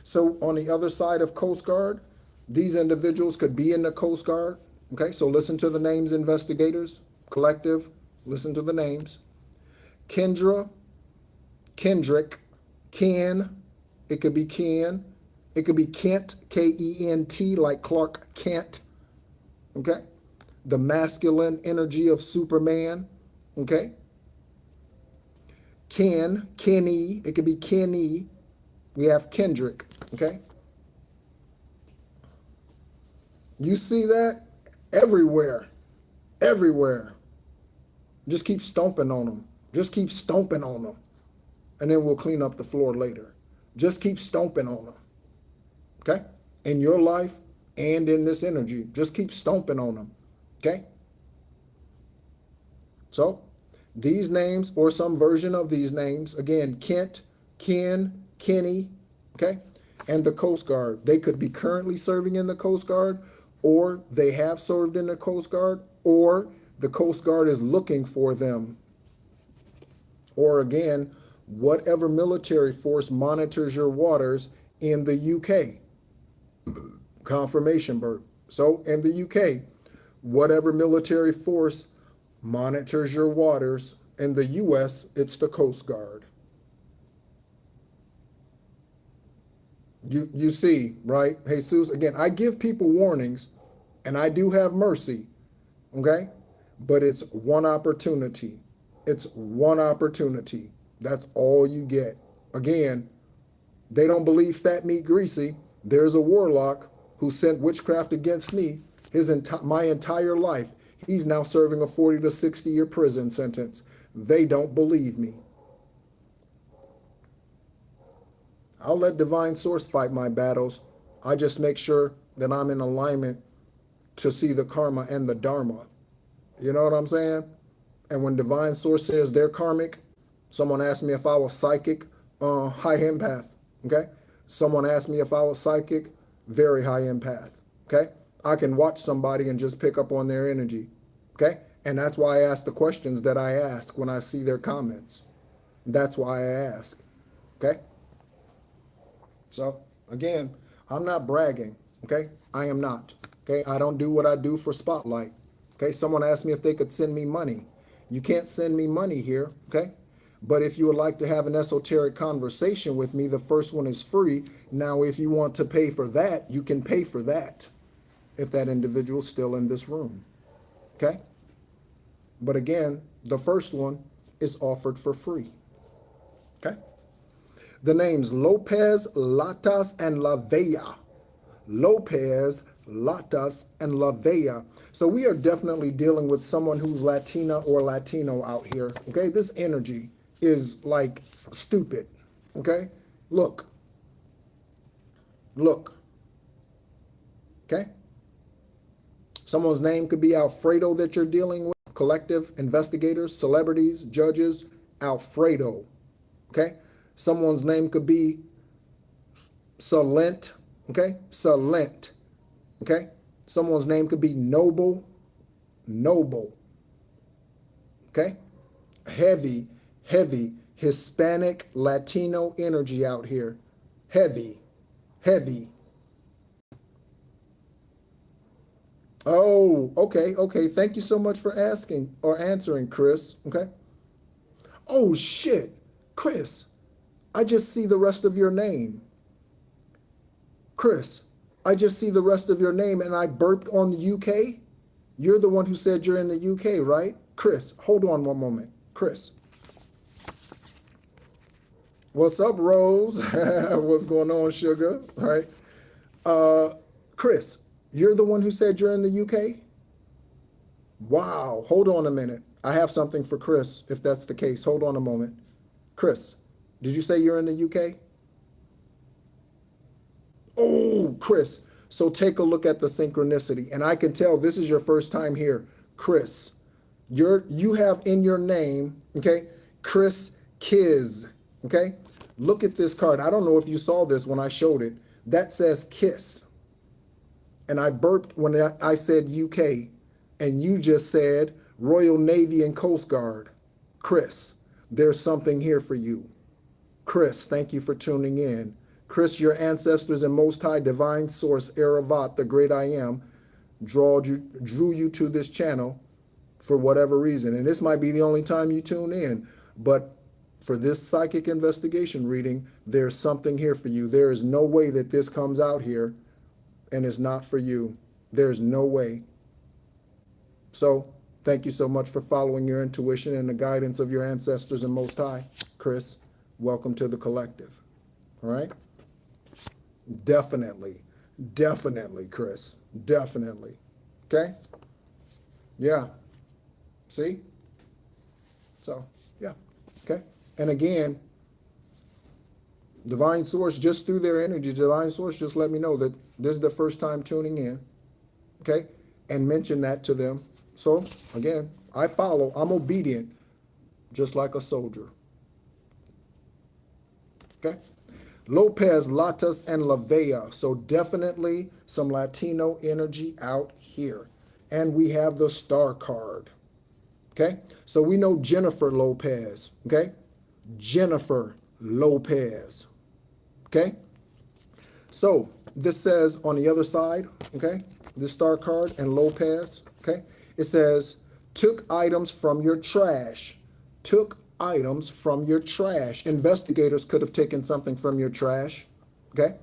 So on the other side of Coast Guard, these individuals could be in the Coast Guard. Okay? So listen to the names, investigators, collective. Listen to the names. Kendra, Kendrick, Ken. It could be Ken. It could be Kent, K-E-N-T, like Clark Kent, okay? The masculine energy of Superman, okay? Ken, Kenny, it could be Kenny. We have Kendrick, okay? You see that? Everywhere, everywhere. Just keep stomping on them. Just keep stomping on them. And then we'll clean up the floor later. Just keep stomping on them. Okay? In your life and in this energy. Just keep stomping on them. Okay? So, these names or some version of these names, again, Kent, Ken, Kenny, okay? And the Coast Guard. They could be currently serving in the Coast Guard, or they have served in the Coast Guard, or the Coast Guard is looking for them. Or again, whatever military force monitors your waters in the UK. Confirmation, Bert. So in the UK, whatever military force monitors your waters. In the US, it's the Coast Guard. You see, right? Jesus, again, I give people warnings, and I do have mercy, okay? But it's one opportunity. It's one opportunity. That's all you get. Again, they don't believe fat meat greasy. There's a warlock who sent witchcraft against me my entire life. He's now serving a 40 to 60 year prison sentence. They don't believe me. I'll let divine source fight my battles. I just make sure that I'm in alignment to see the karma and the dharma. You know what I'm saying? And when divine source says they're karmic, someone asked me if I was psychic, high empath, okay? Someone asked me if I was psychic, very high empath, okay? I can watch somebody and just pick up on their energy, okay? And that's why I ask the questions that I ask when I see their comments. That's why I ask, okay? So, again, I'm not bragging, okay? I am not, okay? I don't do what I do for spotlight, okay? Someone asked me if they could send me money. You can't send me money here, okay? But if you would like to have an esoteric conversation with me, the first one is free. Now, if you want to pay for that, you can pay for that if that individual's still in this room, okay? But again, the first one is offered for free, okay? The names Lopez, Latas, and La Vella. Lopez, Latas, and La Vella. So we are definitely dealing with someone who's Latina or Latino out here, okay? This energy is like stupid, okay? Look, okay? Someone's name could be Alfredo that you're dealing with, collective, investigators, celebrities, judges, Alfredo, okay? Someone's name could be Salent, okay? Salent, okay? Someone's name could be Noble, okay? Heavy Hispanic, Latino energy out here. Heavy. Oh, okay. Thank you so much for asking or answering, Chris, okay? Oh, shit. Chris, I just see the rest of your name. Chris, I just see the rest of your name and I burped on the UK. You're the one who said you're in the UK, right? Chris, hold on one moment. Chris. What's up, Rose? What's going on, sugar? All right. Chris, you're the one who said you're in the UK? Wow. Hold on a minute. I have something for Chris, if that's the case. Hold on a moment. Chris, did you say you're in the UK? Oh, Chris. So take a look at the synchronicity. And I can tell this is your first time here. Chris, you have in your name, okay, Chris Kiz, okay? Look at this card. I don't know if you saw this when I showed it. That says Kiss. And I burped when I said UK. And you just said Royal Navy and Coast Guard. Chris, there's something here for you. Chris, thank you for tuning in. Chris, your ancestors and Most High Divine Source, Eravat, the Great I Am, drew you to this channel for whatever reason. And this might be the only time you tune in. But for this psychic investigation reading, there's something here for you. There is no way that this comes out here and is not for you. There's no way. So thank you so much for following your intuition and the guidance of your ancestors and Most High. Chris, welcome to the collective. All right? Definitely, Chris. Definitely. Okay? Yeah. See? So, yeah. Okay? And again, Divine Source, just through their energy, Divine Source just let me know that this is the first time tuning in. Okay? And mention that to them. So, again, I follow. I'm obedient, just like a soldier. Okay? Lopez, Latas, and La Vella. So definitely some Latino energy out here. And we have the star card. Okay? So we know Jennifer Lopez. Okay? Jennifer Lopez. Okay? So this says on the other side, okay, this star card and Lopez, okay, it says, took items from your trash. Took items from your trash. Investigators could have taken something from your trash, okay?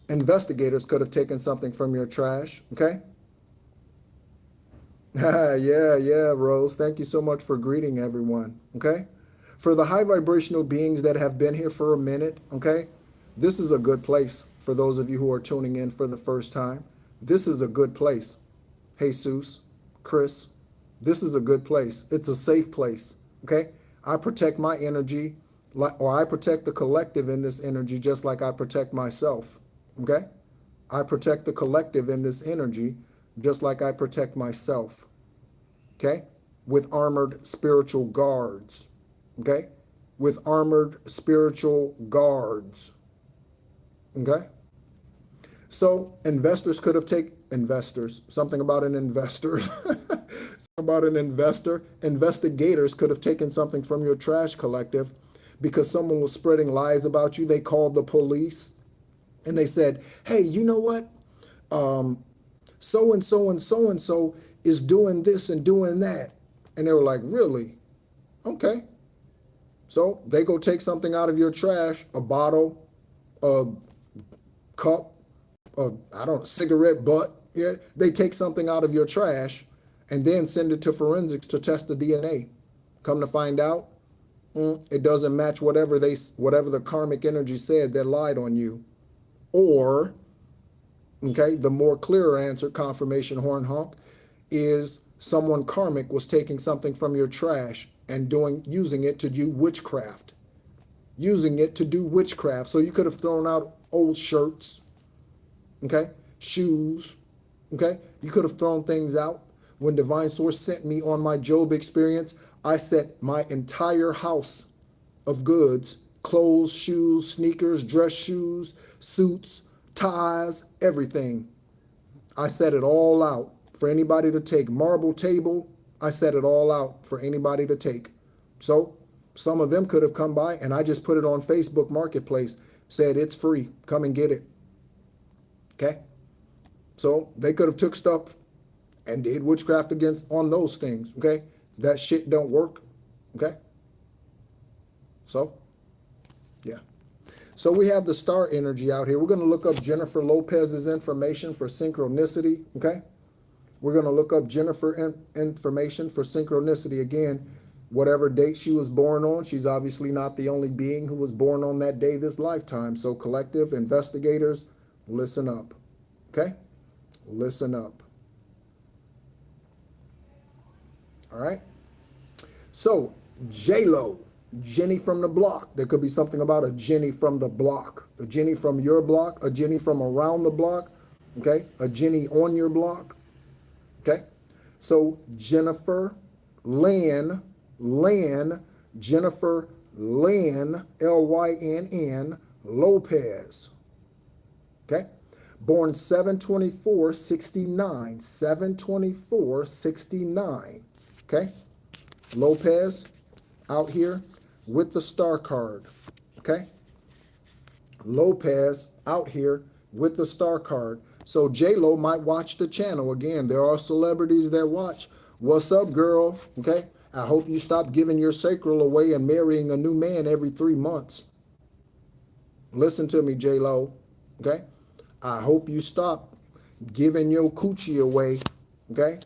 Investigators could have taken something from your trash, okay? Yeah, Rose. Thank you so much for greeting everyone, okay? For the high vibrational beings that have been here for a minute, okay? This is a good place for those of you who are tuning in for the first time. This is a good place. Jesus, Chris, this is a good place. It's a safe place, okay? I protect my energy, or I protect the collective in this energy just like I protect myself, okay? I protect the collective in this energy just like I protect myself, okay? With armored spiritual guards, okay? With armored spiritual guards, okay? So investors could have taken, something about an investor, investigators could have taken something from your trash collective because someone was spreading lies about you. They called the police and they said, hey, you know what? So-and-so and so-and-so is doing this and doing that. And they were like, really? Okay. So they go take something out of your trash, a bottle, a cup, cigarette butt. Yeah, they take something out of your trash and then send it to forensics to test the DNA. Come to find out, it doesn't match whatever the karmic energy said that lied on you. Or, okay, the more clearer answer, confirmation horn honk, is someone karmic was taking something from your trash and using it to do witchcraft. Using it to do witchcraft. So you could have thrown out old shirts, okay, shoes, okay? You could have thrown things out. When Divine Source sent me on my Job experience, I set my entire house of goods, clothes, shoes, sneakers, dress shoes, suits, ties, everything. I set it all out for anybody to take. Marble table, I set it all out for anybody to take. So some of them could have come by and I just put it on Facebook Marketplace, said it's free, come and get it. Okay? So they could have took stuff and did witchcraft on those things, okay? That shit don't work, okay? So, yeah. So we have the star energy out here. We're going to look up Jennifer Lopez's information for synchronicity, okay? We're going to look up Jennifer information for synchronicity. Again, whatever date she was born on, she's obviously not the only being who was born on that day this lifetime. So collective investigators, listen up, okay? Listen up. All right. So J-Lo, Jenny from the block. There could be something about a Jenny from the block, a Jenny from your block, a Jenny from around the block. Okay. A Jenny on your block. Okay. So Jennifer Lynn, Jennifer Lynn, Lynn Lopez. Okay. Born 7/24/69, 7/24/69. Okay, Lopez out here with the star card. Okay, Lopez out here with the star card. So J-Lo might watch the channel. Again, there are celebrities that watch. What's up, girl? Okay, I hope you stop giving your sacral away and marrying a new man every 3 months. Listen to me, J-Lo. Okay, I hope you stop giving your coochie away. Okay,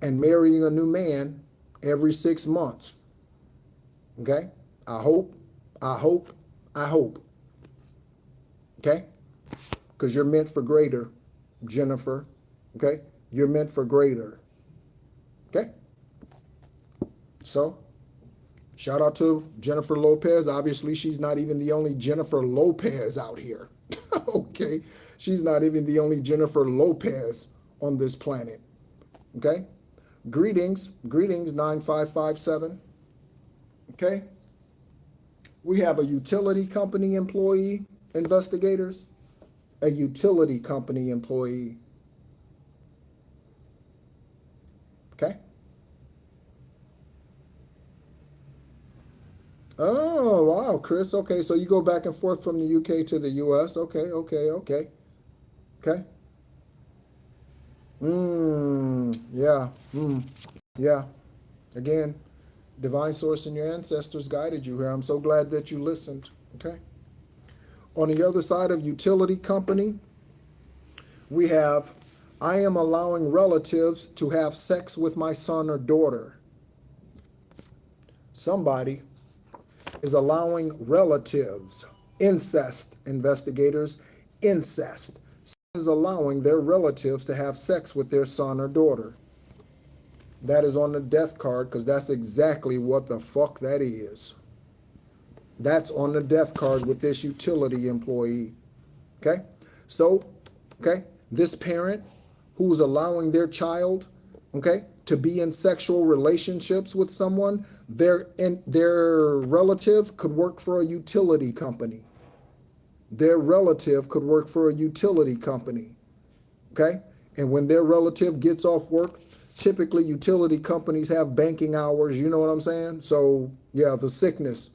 and marrying a new man every 6 months. Okay? I hope. Okay? Because you're meant for greater, Jennifer. Okay? You're meant for greater. Okay? So, shout out to Jennifer Lopez. Obviously, she's not even the only Jennifer Lopez out here. Okay? She's not even the only Jennifer Lopez on this planet. Okay? Greetings 9557. Okay. We have a utility company employee, investigators. A utility company employee. Okay. Oh, wow, Chris. Okay, so you go back and forth from the UK to the US. Okay. Yeah. Yeah. Again, divine source and your ancestors guided you here. I'm so glad that you listened. Okay. On the other side of utility company, we have, I am allowing relatives to have sex with my son or daughter. Somebody is allowing relatives Incest, investigators, incest. Someone is allowing their relatives to have sex with their son or daughter. That is on the death card because that's exactly what the fuck that is. That's on the death card with this utility employee. Okay? So, okay, this parent who's allowing their child, okay, to be in sexual relationships with someone, their relative could work for a utility company. Their relative could work for a utility company. Okay? And when their relative gets off work, typically utility companies have banking hours, you know what I'm saying? So, yeah, the sickness,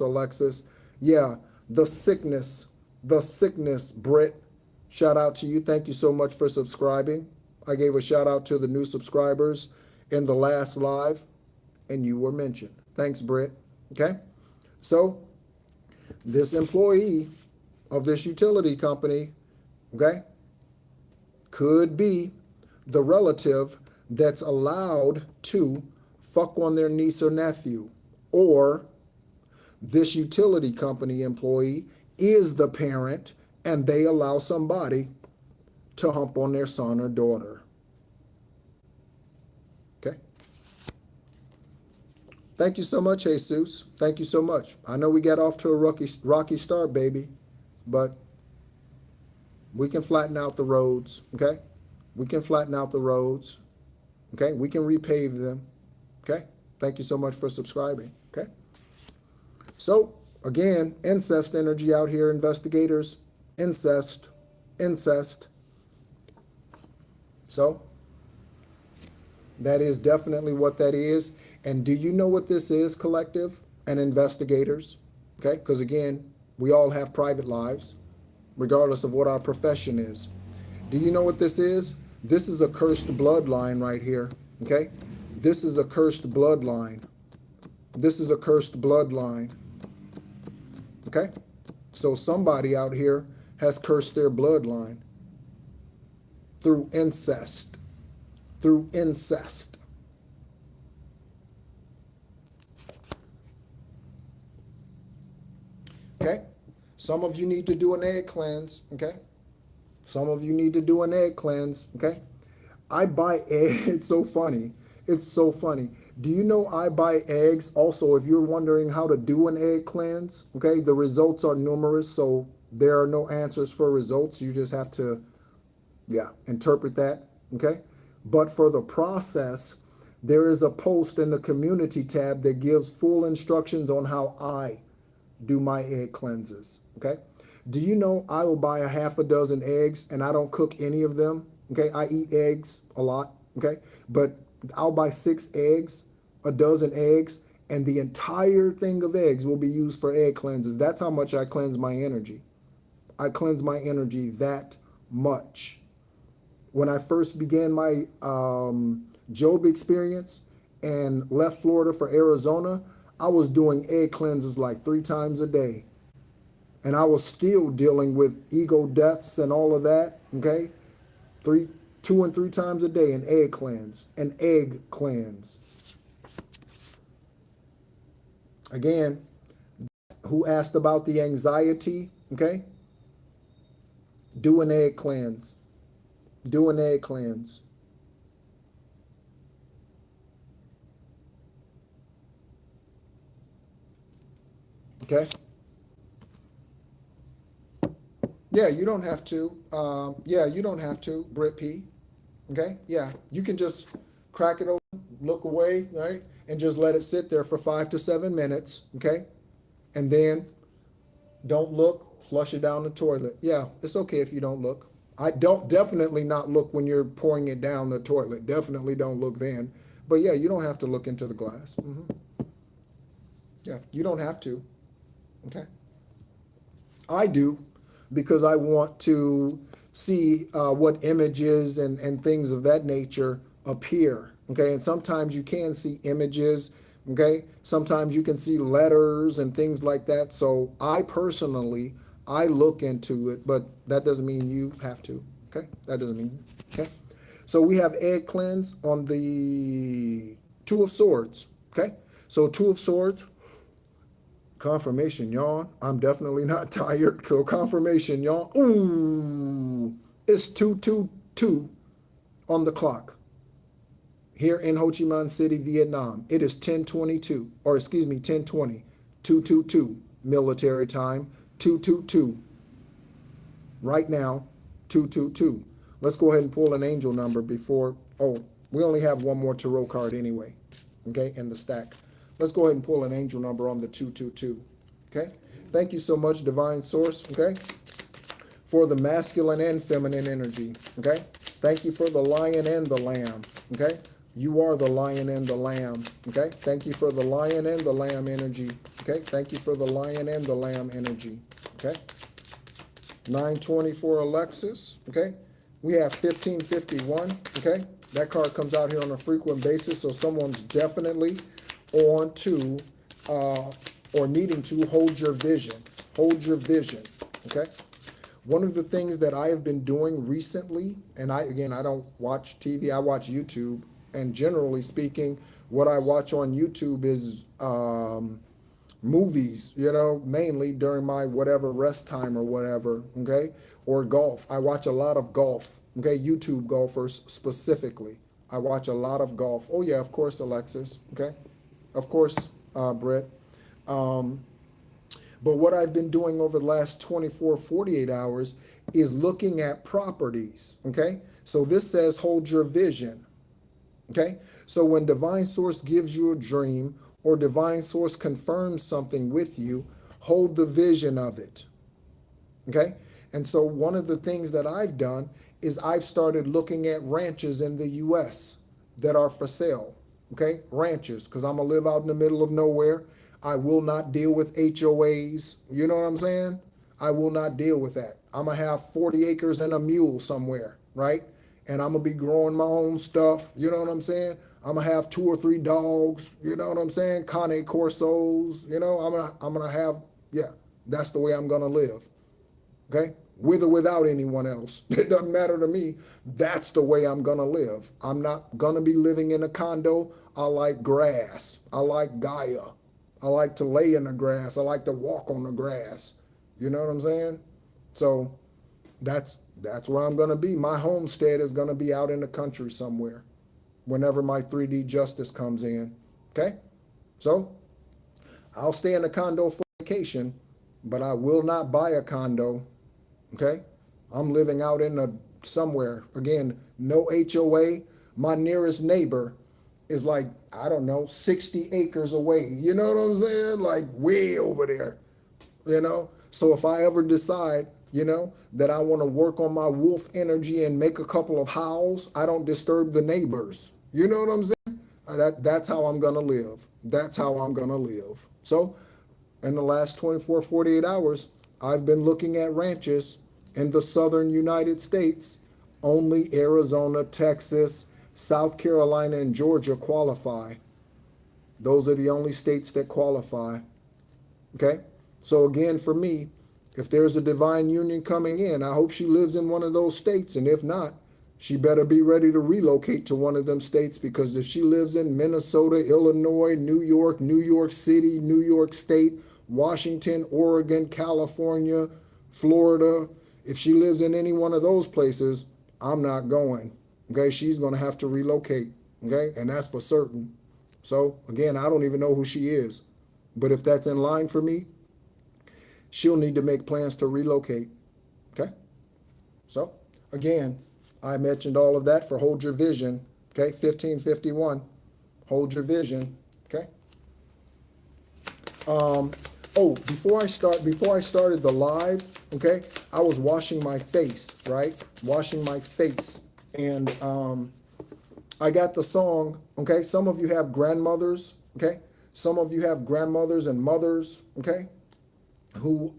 Alexis. Yeah, the sickness, Britt. Shout out to you. Thank you so much for subscribing. I gave a shout out to the new subscribers in the last live, and you were mentioned. Thanks, Britt. Okay? So, this employee of this utility company, okay, could be the relative that's allowed to fuck on their niece or nephew, or this utility company employee is the parent and they allow somebody to hump on their son or daughter. Okay? Thank you so much, Jesus. Thank you so much. I know we got off to a rocky start, baby, but we can flatten out the roads, okay? We can flatten out the roads, okay? We can repave them, okay? Thank you so much for subscribing, okay? So, again, incest energy out here, investigators. Incest. So, that is definitely what that is. And do you know what this is, collective and investigators? Okay? Because, again, we all have private lives, regardless of what our profession is. Do you know what this is? This is a cursed bloodline right here, okay? This is a cursed bloodline. This is a cursed bloodline, okay? So somebody out here has cursed their bloodline through incest, Okay? Some of you need to do an egg cleanse, okay? Some of you need to do an egg cleanse, okay? I buy eggs. It's so funny. It's so funny. Do you know I buy eggs? Also, if you're wondering how to do an egg cleanse, okay, the results are numerous, so there are no answers for results. You just have to, interpret that, okay? But for the process, there is a post in the community tab that gives full instructions on how I do my egg cleanses, okay? Do you know I will buy a half a dozen eggs and I don't cook any of them, okay? I eat eggs a lot, okay? But I'll buy 6 eggs, a dozen eggs, and the entire thing of eggs will be used for egg cleanses. That's how much I cleanse my energy. I cleanse my energy that much. When I first began my Job experience and left Florida for Arizona, I was doing egg cleanses like 3 times a day. And I was still dealing with ego deaths and all of that, okay? 2 and 3 times a day, an egg cleanse. Again, who asked about the anxiety, okay? Do an egg cleanse. Okay? Yeah, you don't have to. You don't have to, Britt P. Okay? Yeah, you can just crack it open, look away, right? And just let it sit there for 5 to 7 minutes, okay? And then don't look, flush it down the toilet. Yeah, it's okay if you don't look. Definitely not look when you're pouring it down the toilet. Definitely don't look then. But yeah, you don't have to look into the glass. Yeah, you don't have to, okay? I do, because I want to see what images and things of that nature appear, okay? And sometimes you can see images, okay? Sometimes you can see letters and things like that. So I personally, I look into it, but that doesn't mean you have to, okay? That doesn't mean, okay? So we have egg cleanse on the Two of Swords, okay? So Two of Swords, Confirmation yawn. I'm definitely not tired. So confirmation yawn. Ooh, it's 2:22 on the clock here in Ho Chi Minh City, Vietnam. It is 10:22, or excuse me, 10:20, 2:22 military time, 2:22. Right now, 2:22. Let's go ahead and pull an angel number before, oh, we only have one more tarot card anyway, okay, in the stack. Let's go ahead and pull an angel number on the 2:22, okay? Thank you so much, Divine Source, okay, for the masculine and feminine energy, okay? Thank you for the lion and the lamb, okay? You are the lion and the lamb, okay? Thank you for the lion and the lamb energy, okay? Thank you for the lion and the lamb energy, okay? 920 for Alexis, okay? We have 1551, okay? That card comes out here on a frequent basis, so someone's definitely on to or needing to hold your vision. Hold your vision, okay? One of the things that I have been doing recently, and I don't watch TV, I watch YouTube, and generally speaking, what I watch on YouTube is movies, you know, mainly during my whatever rest time or whatever, okay? Or golf. I watch a lot of golf, okay? YouTube golfers specifically. I watch a lot of golf. Oh yeah, of course, Alexis, okay? Of course, Britt. But what I've been doing over the last 24, 48 hours is looking at properties, okay? So this says hold your vision, okay? So when Divine Source gives you a dream or Divine Source confirms something with you, hold the vision of it, okay? And so one of the things that I've done is I've started looking at ranches in the U.S. that are for sale, okay? Ranches, because I'm going to live out in the middle of nowhere. I will not deal with HOAs. You know what I'm saying? I will not deal with that. I'm going to have 40 acres and a mule somewhere, right? And I'm going to be growing my own stuff. You know what I'm saying? I'm going to have 2 or 3 dogs. You know what I'm saying? Cane Corsos. You know, I'm going to have, yeah, that's the way I'm going to live. Okay? With or without anyone else. It doesn't matter to me. That's the way I'm going to live. I'm not going to be living in a condo. I like grass. I like Gaia. I like to lay in the grass. I like to walk on the grass. You know what I'm saying? So that's where I'm going to be. My homestead is going to be out in the country somewhere whenever my 3D justice comes in. Okay? So I'll stay in a condo for vacation, but I will not buy a condo. Okay? I'm living out in somewhere. Again, no HOA. My nearest neighbor is like, I don't know, 60 acres away. You know what I'm saying? Like way over there, you know? So if I ever decide, you know, that I want to work on my wolf energy and make a couple of howls, I don't disturb the neighbors. You know what I'm saying? That's how I'm going to live. That's how I'm going to live. So in the last 24, 48 hours, I've been looking at ranches in the southern United States. Only Arizona, Texas, South Carolina, and Georgia qualify. Those are the only states that qualify. Okay? So again, for me, if there's a divine union coming in, I hope she lives in one of those states. And if not, she better be ready to relocate to one of them states, because if she lives in Minnesota, Illinois, New York City, New York State, Washington, Oregon, California, Florida, if she lives in any one of those places, I'm not going. Okay, she's going to have to relocate, okay, and that's for certain. So, again, I don't even know who she is, but if that's in line for me, she'll need to make plans to relocate, okay? So, again, I mentioned all of that for Hold Your Vision, okay, 1551, Hold Your Vision, okay? Oh, before I started the live, okay, I was washing my face, right? Washing my face. And I got the song, okay? Some of you have grandmothers, okay? Some of you have grandmothers and mothers, okay? Who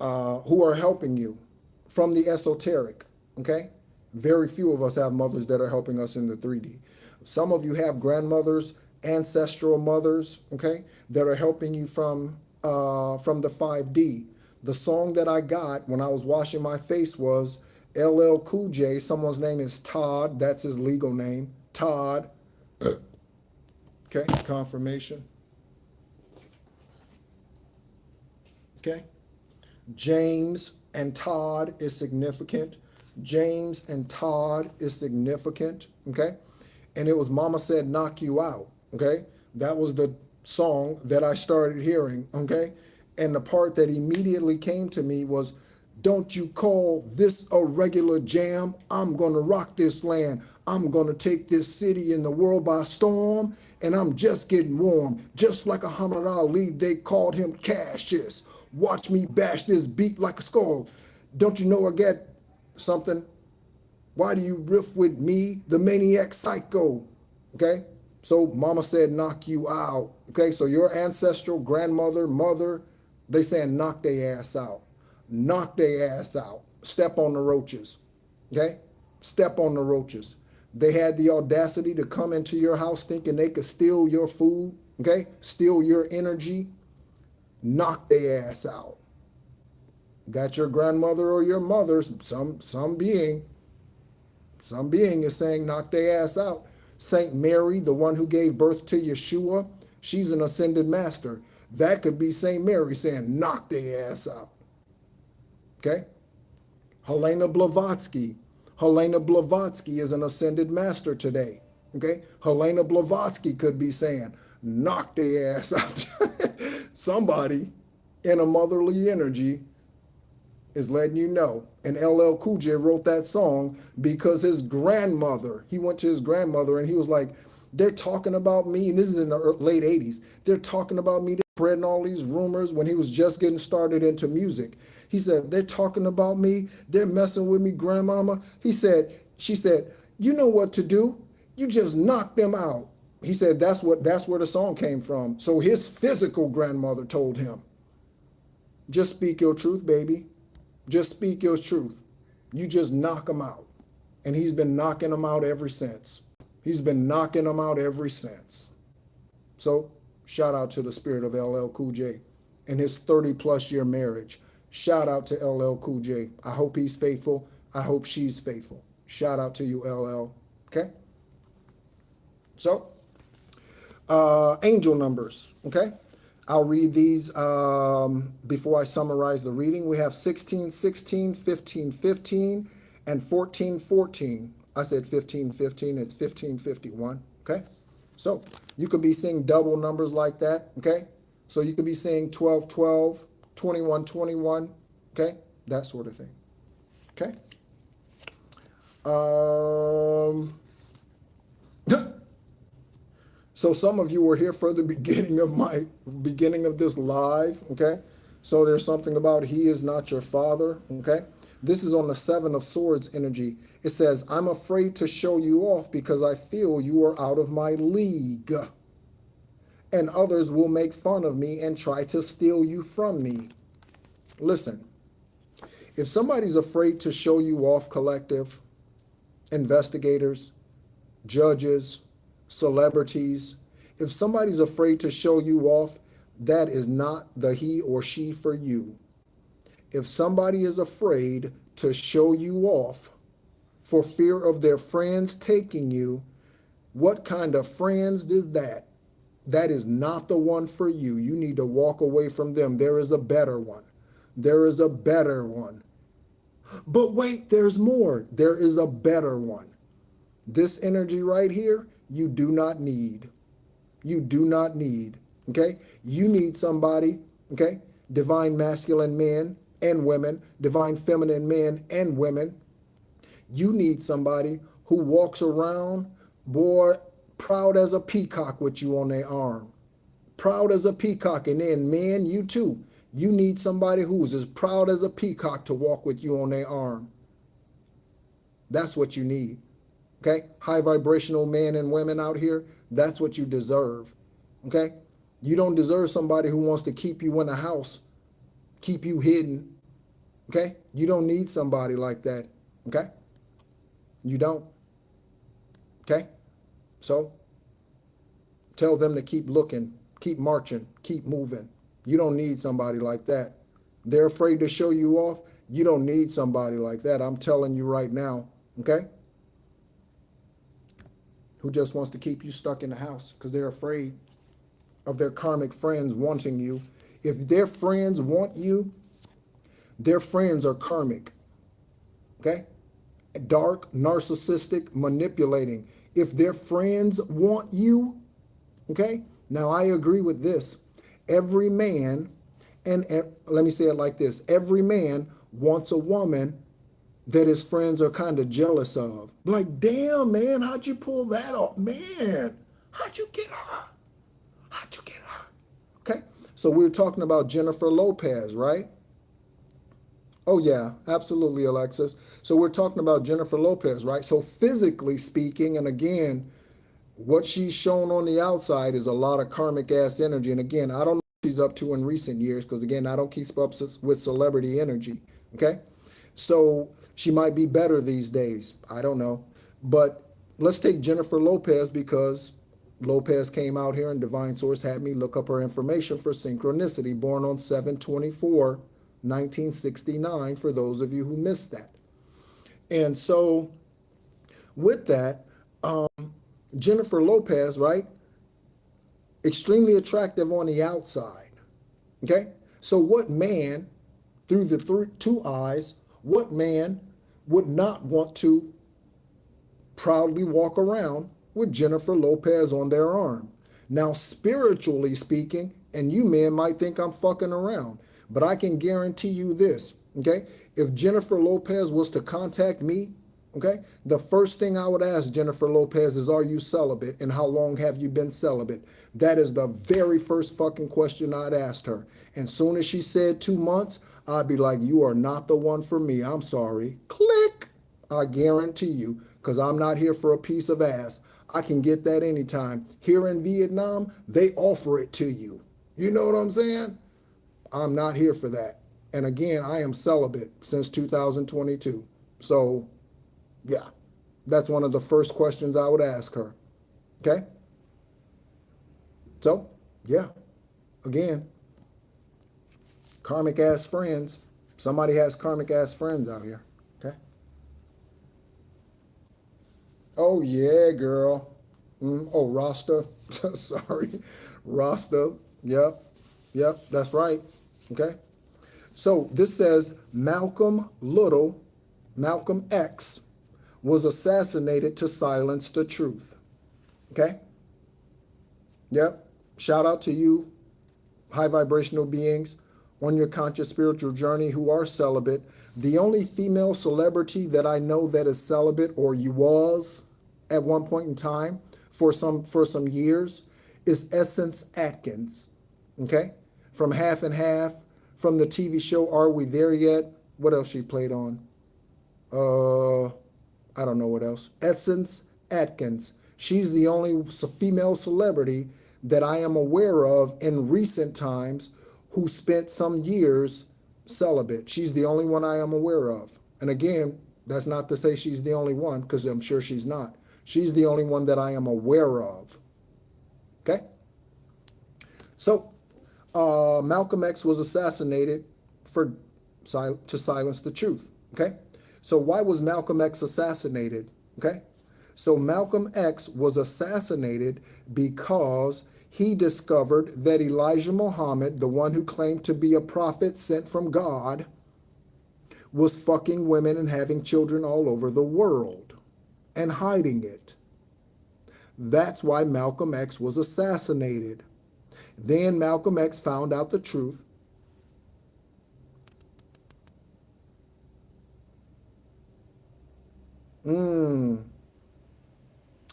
are helping you from the esoteric, okay? Very few of us have mothers that are helping us in the 3D. Some of you have grandmothers, ancestral mothers, okay, that are helping you from the 5D. The song that I got when I was washing my face was LL Cool J. Someone's name is Todd. That's his legal name, Todd. Okay, confirmation. Okay? James and Todd is significant. James and Todd is significant. Okay? And it was Mama Said Knock You Out. Okay? That was the song that I started hearing. Okay? And the part that immediately came to me was, don't you call this a regular jam? I'm going to rock this land. I'm going to take this city and the world by storm. And I'm just getting warm. Just like Muhammad Ali, they called him Cassius. Watch me bash this beat like a skull. Don't you know I got something? Why do you riff with me, the maniac psycho? Okay? So Mama Said knock you out. Okay? So your ancestral grandmother, mother, they saying knock their ass out. Knock their ass out. Step on the roaches. Okay? Step on the roaches. They had the audacity to come into your house thinking they could steal your food. Okay? Steal your energy. Knock their ass out. That's your grandmother or your mother. Some being is saying knock their ass out. Saint Mary, the one who gave birth to Yeshua, she's an ascended master. That could be Saint Mary saying knock their ass out. Okay? Helena Blavatsky. Helena Blavatsky is an ascended master today. Okay? Helena Blavatsky could be saying, knock their ass out. Somebody in a motherly energy is letting you know. And LL Cool J wrote that song because his grandmother, he went to his grandmother and he was like, they're talking about me, and this is in the late 80s, they're talking about me, they're spreading all these rumors when he was just getting started into music. He said, they're talking about me, they're messing with me, grandmama. She said, you know what to do. You just knock them out. He said, that's where the song came from. So his physical grandmother told him, just speak your truth, baby. Just speak your truth. You just knock them out. And he's been knocking them out ever since. He's been knocking them out ever since. So shout out to the spirit of LL Cool J and his 30+ year marriage. Shout out to LL Cool J. I hope he's faithful. I hope she's faithful. Shout out to you, LL. Okay? So, angel numbers. Okay? I'll read these before I summarize the reading. We have 16, 16, 15, 15, and 14, 14. I said 15, 15. It's 1551. Okay? So, you could be seeing double numbers like that. Okay? So, you could be seeing 12, 12, 21, 21. Okay? That sort of thing. Okay? So some of you were here for the beginning of this live, okay? So there's something about he is not your father, okay? This is on the 7 of Swords energy. It says, I'm afraid to show you off because I feel you are out of my league. And others will make fun of me and try to steal you from me. Listen, if somebody's afraid to show you off, collective, investigators, judges, celebrities, if somebody's afraid to show you off, that is not the he or she for you. If somebody is afraid to show you off for fear of their friends taking you, what kind of friends is that? That is not the one for you. You need to walk away from them. There is a better one. There is a better one. But wait, there's more. There is a better one. This energy right here, you do not need. You do not need, okay? You need somebody, okay? Divine masculine men and women, divine feminine men and women. You need somebody who walks around, boy, proud as a peacock with you on their arm. Proud as a peacock. And then men, you too. You need somebody who's as proud as a peacock to walk with you on their arm. That's what you need. Okay? High vibrational men and women out here, that's what you deserve. Okay? You don't deserve somebody who wants to keep you in a house, keep you hidden. Okay? You don't need somebody like that. Okay? You don't. Okay? So, tell them to keep looking, keep marching, keep moving. You don't need somebody like that. They're afraid to show you off. You don't need somebody like that. I'm telling you right now. Okay? Who just wants to keep you stuck in the house because they're afraid of their karmic friends wanting you. If their friends want you, their friends are karmic. Okay? Dark, narcissistic, manipulating. If their friends want you, okay? Now I agree with this. Every man, and let me say it like this, every man wants a woman that his friends are kind of jealous of. Like, damn, man, how'd you pull that off? Man, how'd you get her? How'd you get her? Okay, so we're talking about Jennifer Lopez, right? Oh, yeah, absolutely, Alexis. So we're talking about Jennifer Lopez, right? So physically speaking, and again, what she's shown on the outside is a lot of karmic ass energy. And again, I don't know what she's up to in recent years because, again, I don't keep up with celebrity energy, okay? So she might be better these days. I don't know. But let's take Jennifer Lopez because Lopez came out here and Divine Source had me look up her information for synchronicity, born on 7/24/1969, for those of you who missed that. And so with that, Jennifer Lopez, right? Extremely attractive on the outside. Okay? So what man, through the two eyes, what man would not want to proudly walk around with Jennifer Lopez on their arm? Now, spiritually speaking, and you men might think I'm fucking around, but I can guarantee you this, okay? If Jennifer Lopez was to contact me, okay, the first thing I would ask Jennifer Lopez is, are you celibate, and how long have you been celibate? That is the very first fucking question I'd ask her. And soon as she said 2 months, I'd be like, you are not the one for me. I'm sorry. Click. I guarantee you, because I'm not here for a piece of ass. I can get that anytime. Here in Vietnam, they offer it to you. You know what I'm saying? I'm not here for that. And again, I am celibate since 2022. So, yeah, that's one of the first questions I would ask her. Okay? So, yeah, again, karmic ass friends. Somebody has karmic ass friends out here. Okay? Oh, yeah, girl. Oh, Rasta. Sorry. Rasta. Yep. Yep, that's right. Okay? So this says Malcolm X, was assassinated to silence the truth. Okay? Yep. Shout out to you, high vibrational beings on your conscious spiritual journey who are celibate. The only female celebrity that I know that is celibate, or you was at one point in time for some years, is Essence Atkins. Okay? From Half and Half, from the TV show Are We There Yet? What else she played on? I don't know what else. Essence Atkins. She's the only female celebrity that I am aware of in recent times who spent some years celibate. She's the only one I am aware of. And again, that's not to say she's the only one, because I'm sure she's not. She's the only one that I am aware of. Okay? So, Malcolm X was assassinated to silence the truth. Okay? So why was Malcolm X assassinated? Okay? So Malcolm X was assassinated because he discovered that Elijah Muhammad, the one who claimed to be a prophet sent from God, was fucking women and having children all over the world and hiding it. That's why Malcolm X was assassinated. Then Malcolm X found out the truth.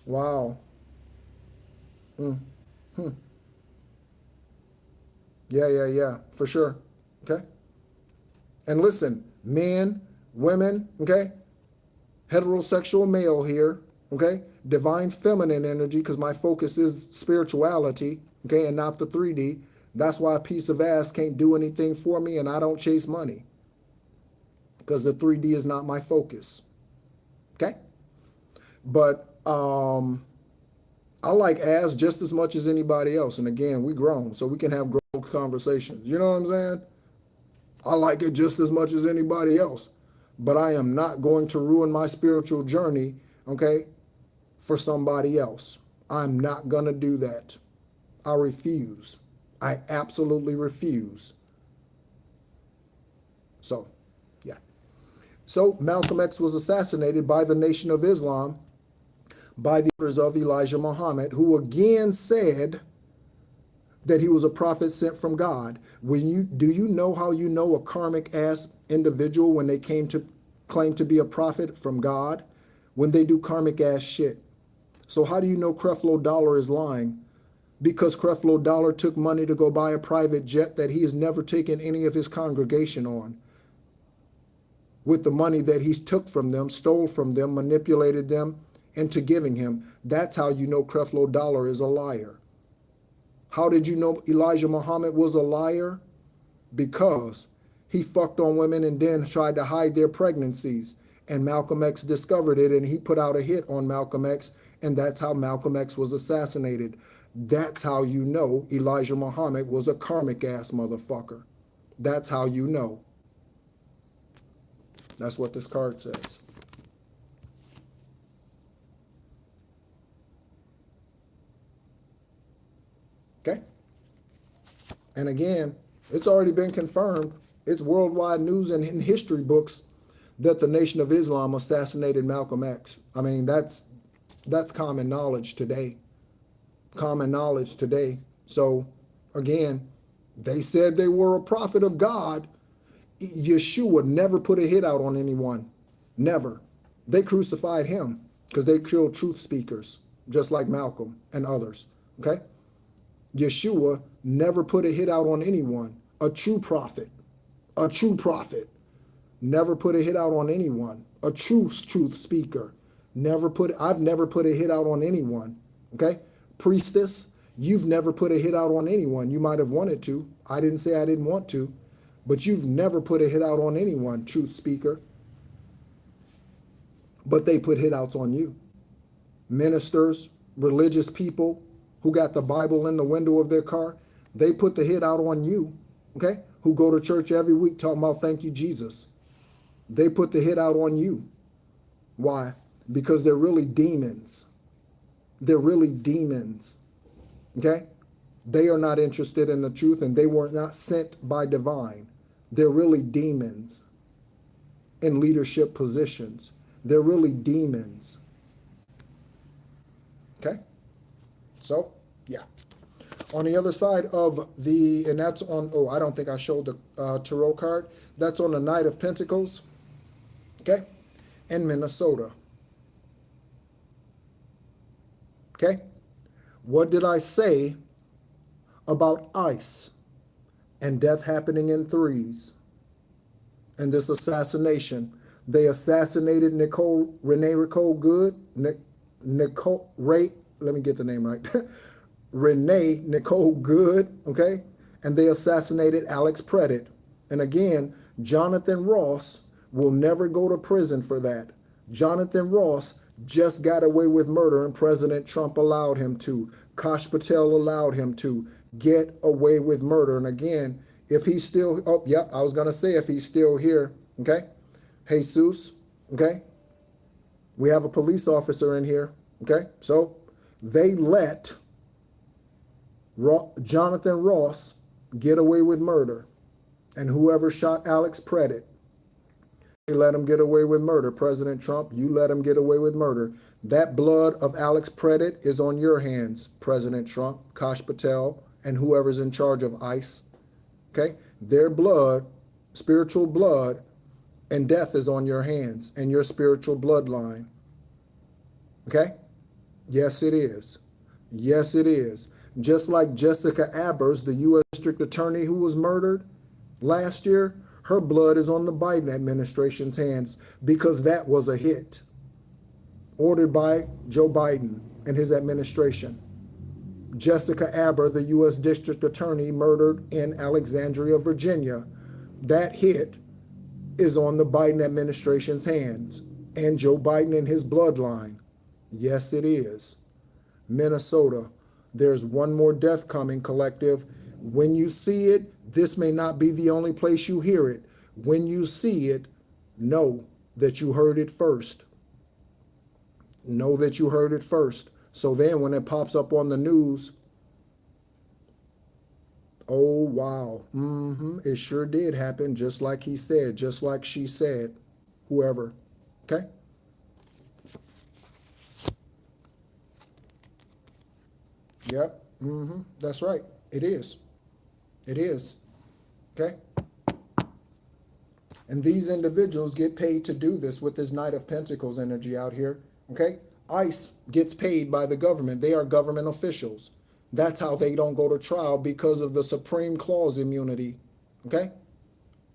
Wow. Yeah, for sure. Okay? And listen, men, women, okay? Heterosexual male here, okay? Divine feminine energy, because my focus is spirituality, okay, and not the 3D. That's why a piece of ass can't do anything for me, and I don't chase money, because the 3D is not my focus. Okay? But I like ass just as much as anybody else. And again, we grown, so we can have grown conversations. You know what I'm saying? I like it just as much as anybody else. But I am not going to ruin my spiritual journey, okay, for somebody else. I'm not going to do that. I refuse. I absolutely refuse. So, yeah. So Malcolm X was assassinated by the Nation of Islam, by the orders of Elijah Muhammad, who again said that he was a prophet sent from God. Do you know how you know a karmic ass individual when they claim to be a prophet from God? When they do karmic ass shit. So how do you know Creflo Dollar is lying? Because Creflo Dollar took money to go buy a private jet that he has never taken any of his congregation on. With the money that he took from them, stole from them, manipulated them into giving him. That's how you know Creflo Dollar is a liar. How did you know Elijah Muhammad was a liar? Because he fucked on women and then tried to hide their pregnancies. And Malcolm X discovered it, and he put out a hit on Malcolm X, and that's how Malcolm X was assassinated. That's how you know Elijah Muhammad was a karmic ass motherfucker. That's how you know. That's what this card says. Okay? And again, it's already been confirmed. It's worldwide news and in history books that the Nation of Islam assassinated Malcolm X. I mean, that's common knowledge today. Common knowledge today. So, again, they said they were a prophet of God. Yeshua never put a hit out on anyone. Never. They crucified him because they killed truth speakers, just like Malcolm and others. Okay? Yeshua never put a hit out on anyone. A true prophet. A true prophet. Never put a hit out on anyone. A true truth speaker. I've never put a hit out on anyone. Okay? Priestess, you've never put a hit out on anyone. You might have wanted to. I didn't say I didn't want to. But you've never put a hit out on anyone, truth speaker. But they put hit outs on you. Ministers, religious people who got the Bible in the window of their car, they put the hit out on you, okay? Who go to church every week talking about thank you, Jesus. They put the hit out on you. Why? Because they're really demons. They're really demons, okay? They are not interested in the truth, and they were not sent by divine. They're really demons in leadership positions. They're really demons. Okay? So, yeah. On the other side of the, and that's on, oh, I don't think I showed the tarot card. That's on the Knight of Pentacles. Okay? In Minnesota. Okay? What did I say about ICE and death happening in threes and this assassination? They assassinated Renee Nicole Good, let me get the name right. Renee Nicole Good, okay? And they assassinated Alex Predit. And again, Jonathan Ross will never go to prison for that. Jonathan Ross just got away with murder, and President Trump allowed him to. Kash Patel allowed him to get away with murder. And again, if he's still, oh, yeah, I was going to say if he's still here, okay? Jesus, okay? We have a police officer in here, okay? So they let Jonathan Ross get away with murder. And whoever shot Alex Predit, they let him get away with murder. President Trump, you let him get away with murder. That blood of Alex Predit is on your hands, President Trump, Kash Patel, and whoever's in charge of ICE. Okay? Their blood, spiritual blood, and death is on your hands and your spiritual bloodline. Okay? Yes, it is. Yes, it is. Just like Jessica Abbers, the U.S. District Attorney who was murdered last year, her blood is on the Biden administration's hands because that was a hit ordered by Joe Biden and his administration. Jessica Aber, the U.S. District Attorney murdered in Alexandria, Virginia, that hit is on the Biden administration's hands and Joe Biden and his bloodline. Yes, it is. Minnesota, there's one more death coming, collective. When you see it, this may not be the only place you hear it. When you see it, know that you heard it first. Know that you heard it first. So then when it pops up on the news, Oh, wow. It sure did happen, just like he said, just like she said, whoever. Okay? Yep. That's right. It is. It is. Okay? And these individuals get paid to do this with this Knight of Pentacles energy out here. Okay? ICE gets paid by the government. They are government officials. That's how they don't go to trial, because of the Supreme Clause immunity. Okay?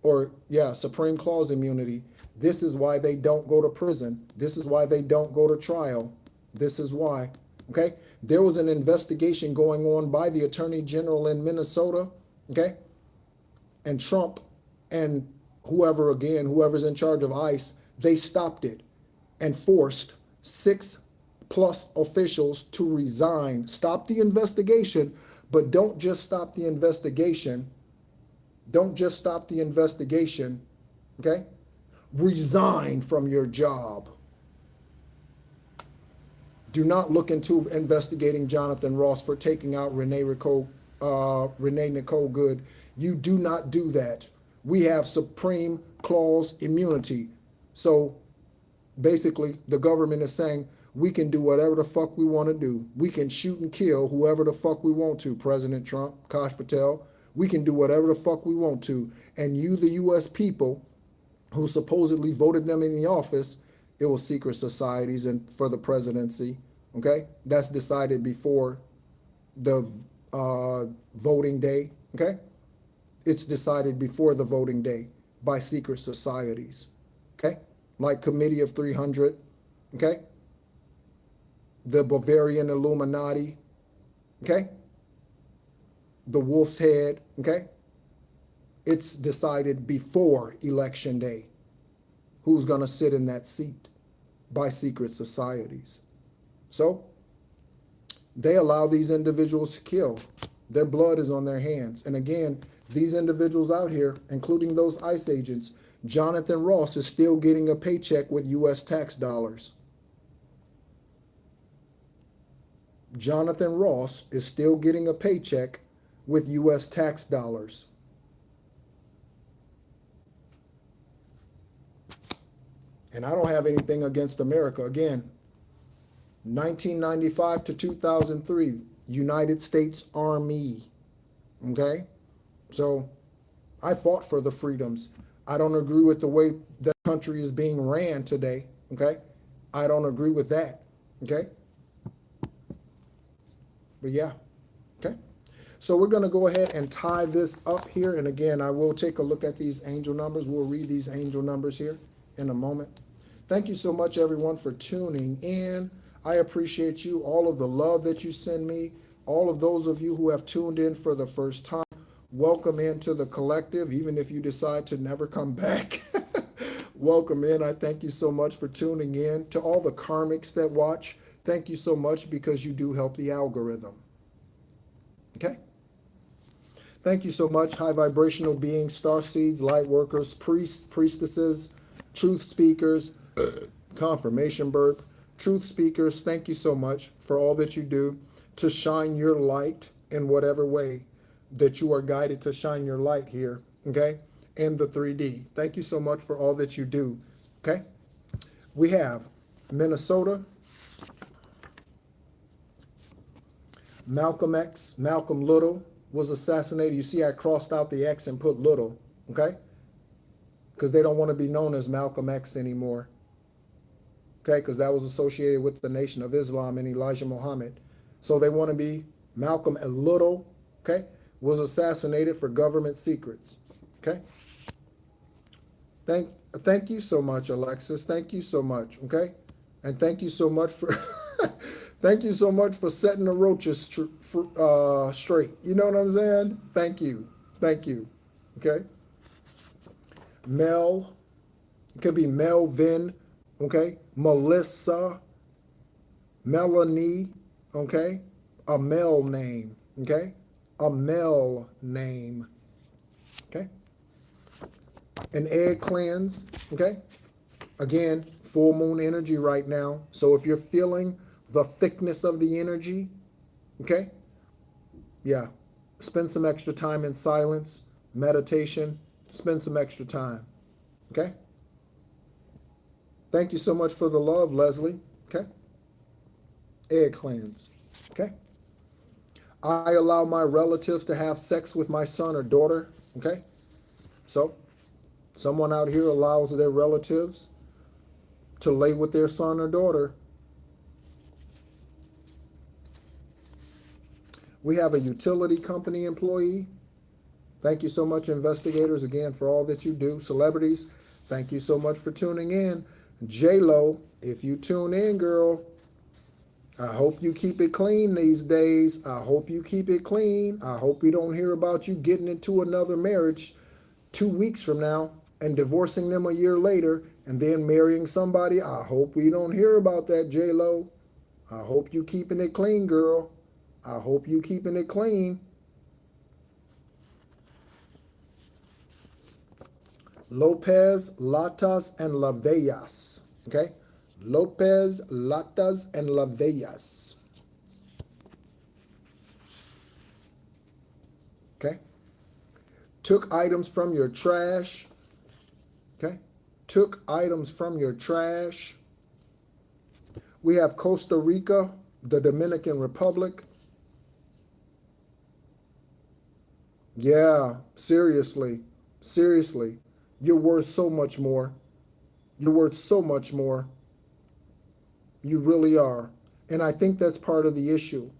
Or, yeah, Supreme Clause immunity. This is why they don't go to prison. This is why they don't go to trial. This is why. Okay? There was an investigation going on by the Attorney General in Minnesota. Okay? And Trump and whoever's in charge of ICE, they stopped it and forced 6+ officials to resign. Stop the investigation, but don't just stop the investigation. Don't just stop the investigation, okay? Resign from your job. Do not look into investigating Jonathan Ross for taking out Renee Nicole Good. You do not do that. We have Supreme Clause immunity. So basically, the government is saying we can do whatever the fuck we want to do. We can shoot and kill whoever the fuck we want to, President Trump, Kash Patel. We can do whatever the fuck we want to. And you, the U.S. people, who supposedly voted them in the office, it was secret societies and for the presidency, okay? That's decided before the voting day, okay? It's decided before the voting day by secret societies, okay? Like Committee of 300, okay? The Bavarian Illuminati, okay? The Wolf's Head, okay? It's decided before election day who's going to sit in that seat by secret societies. So they allow these individuals to kill. Their blood is on their hands. And again, these individuals out here, including those ICE agents, Jonathan Ross is still getting a paycheck with U.S. tax dollars. Jonathan Ross is still getting a paycheck with U.S. tax dollars. And I don't have anything against America. Again, 1995 to 2003, United States Army. Okay? So I fought for the freedoms. I don't agree with the way the country is being ran today. Okay? I don't agree with that. Okay? But yeah. Okay? So we're going to go ahead and tie this up here. And again, I will take a look at these angel numbers. We'll read these angel numbers here in a moment. Thank you so much, everyone, for tuning in. I appreciate you, all of the love that you send me, all of those of you who have tuned in for the first time. Welcome into the collective, even if you decide to never come back. Welcome in. I thank you so much for tuning in. To all the karmics that watch, thank you so much, because you do help the algorithm. Okay? Thank you so much, high vibrational beings, star seeds, light workers, priests, priestesses, truth speakers, confirmation burp, truth speakers. Thank you so much for all that you do to shine your light in whatever way that you are guided to shine your light here, okay, in the 3D. Thank you so much for all that you do, okay? We have Minnesota, Malcolm X, Malcolm Little was assassinated. You see I crossed out the X and put Little, okay? Because they don't want to be known as Malcolm X anymore. Okay, because that was associated with the Nation of Islam and Elijah Muhammad. So they want to be Malcolm Little, okay, was assassinated for government secrets. Okay. Thank you so much, Alexis. Thank you so much. Okay. And thank you so much for thank you so much for setting the roaches straight. You know what I'm saying? Thank you. Thank you. Okay. Mel. It could be Melvin. Okay. Melissa. Melanie. Okay. A Mel name. Okay. A Mel name. Okay. An egg cleanse. Okay. Again, full moon energy right now. So if you're feeling the thickness of the energy, okay. Yeah. Spend some extra time in silence, meditation. Spend some extra time. Okay? Thank you so much for the love, Leslie. Okay? Egg cleanse. Okay? I allow my relatives to have sex with my son or daughter. Okay? So, someone out here allows their relatives to lay with their son or daughter. We have a utility company employee. Thank you so much, investigators, again, for all that you do. Celebrities, thank you so much for tuning in. J-Lo, if you tune in, girl, I hope you keep it clean these days. I hope you keep it clean. I hope we don't hear about you getting into another marriage 2 weeks from now and divorcing them a year later and then marrying somebody. I hope we don't hear about that, J-Lo. I hope you keeping it clean, girl. I hope you keeping it clean. Lopez, Latas, and Lavellas. Okay? Lopez, Latas, and Lavellas. Okay? Took items from your trash. Okay? Took items from your trash. We have Costa Rica, the Dominican Republic. Yeah, seriously. Seriously. You're worth so much more. You're worth so much more. You really are. And I think that's part of the issue,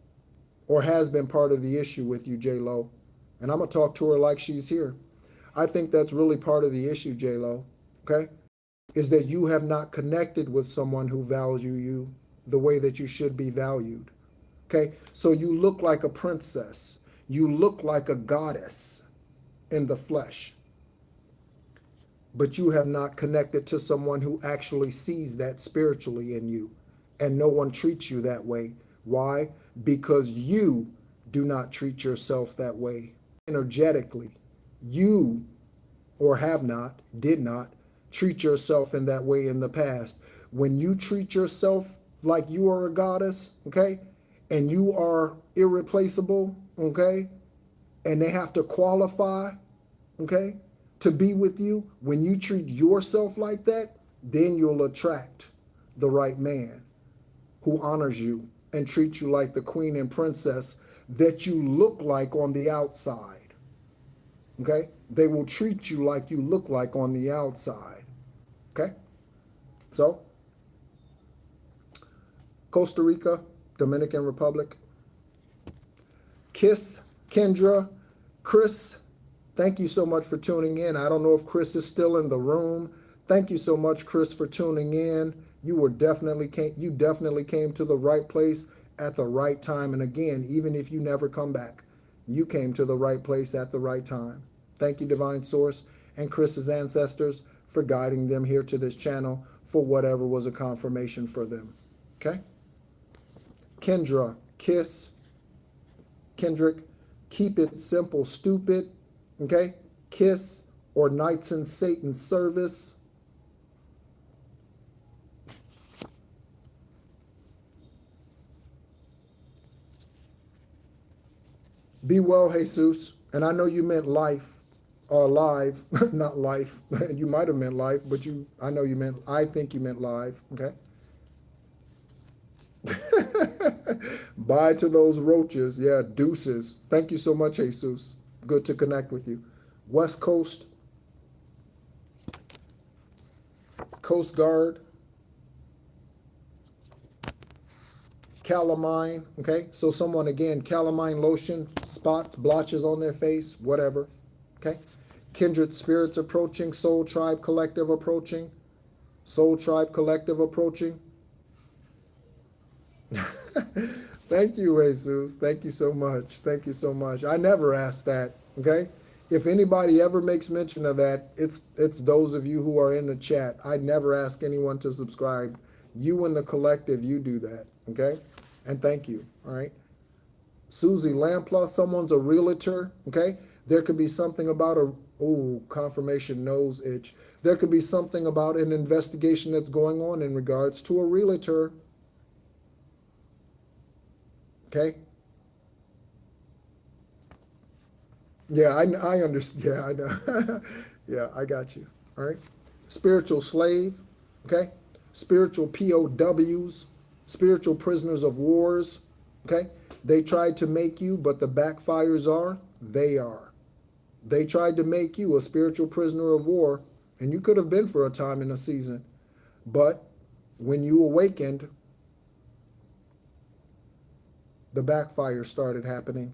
or has been part of the issue with you, J-Lo. And I'm going to talk to her like she's here. I think that's really part of the issue, J-Lo, okay? Is that you have not connected with someone who values you the way that you should be valued, okay? So you look like a princess. You look like a goddess in the flesh. But you have not connected to someone who actually sees that spiritually in you. And no one treats you that way. Why? Because you do not treat yourself that way. Energetically, you, or have not, did not, treat yourself in that way in the past. When you treat yourself like you are a goddess, okay, and you are irreplaceable, okay, and they have to qualify, okay, to be with you, when you treat yourself like that, then you'll attract the right man who honors you and treats you like the queen and princess that you look like on the outside. Okay? They will treat you like you look like on the outside. Okay? So, Costa Rica, Dominican Republic. Kiss, Kendra, Chris, thank you so much for tuning in. I don't know if Chris is still in the room. Thank you so much, Chris, for tuning in. You definitely came to the right place at the right time. And again, even if you never come back, you came to the right place at the right time. Thank you, Divine Source and Chris's ancestors, for guiding them here to this channel for whatever was a confirmation for them. Okay? Kendra, Kiss, Kendrick, keep it simple, stupid. Okay? Kiss, or Knights in Satan's Service. Be well, Jesus. And I know you meant life, live, not life. You might have meant life, but I think you meant live, okay? Bye to those roaches. Yeah, deuces. Thank you so much, Jesus. Good to connect with you. West Coast, Coast Guard, calamine, okay? So someone, again, calamine lotion, spots, blotches on their face, whatever, okay? Kindred spirits approaching, soul tribe collective approaching, soul tribe collective approaching. Thank you, Jesus. Thank you so much. Thank you so much. I never asked that, okay? If anybody ever makes mention of that, it's those of you who are in the chat. I never ask anyone to subscribe. You and the collective, you do that, okay? And thank you, all right? Susie Lampla, someone's a realtor, okay? There could be something about confirmation nose itch. There could be something about an investigation that's going on in regards to a realtor, okay? Yeah, I understand. Yeah, I know. Yeah, I got you. All right. Spiritual slave, okay? Spiritual POWs, spiritual prisoners of wars, okay? They tried to make you, but the backfires are, they are. They tried to make you a spiritual prisoner of war, and you could have been for a time in a season. But when you awakened, the backfire started happening.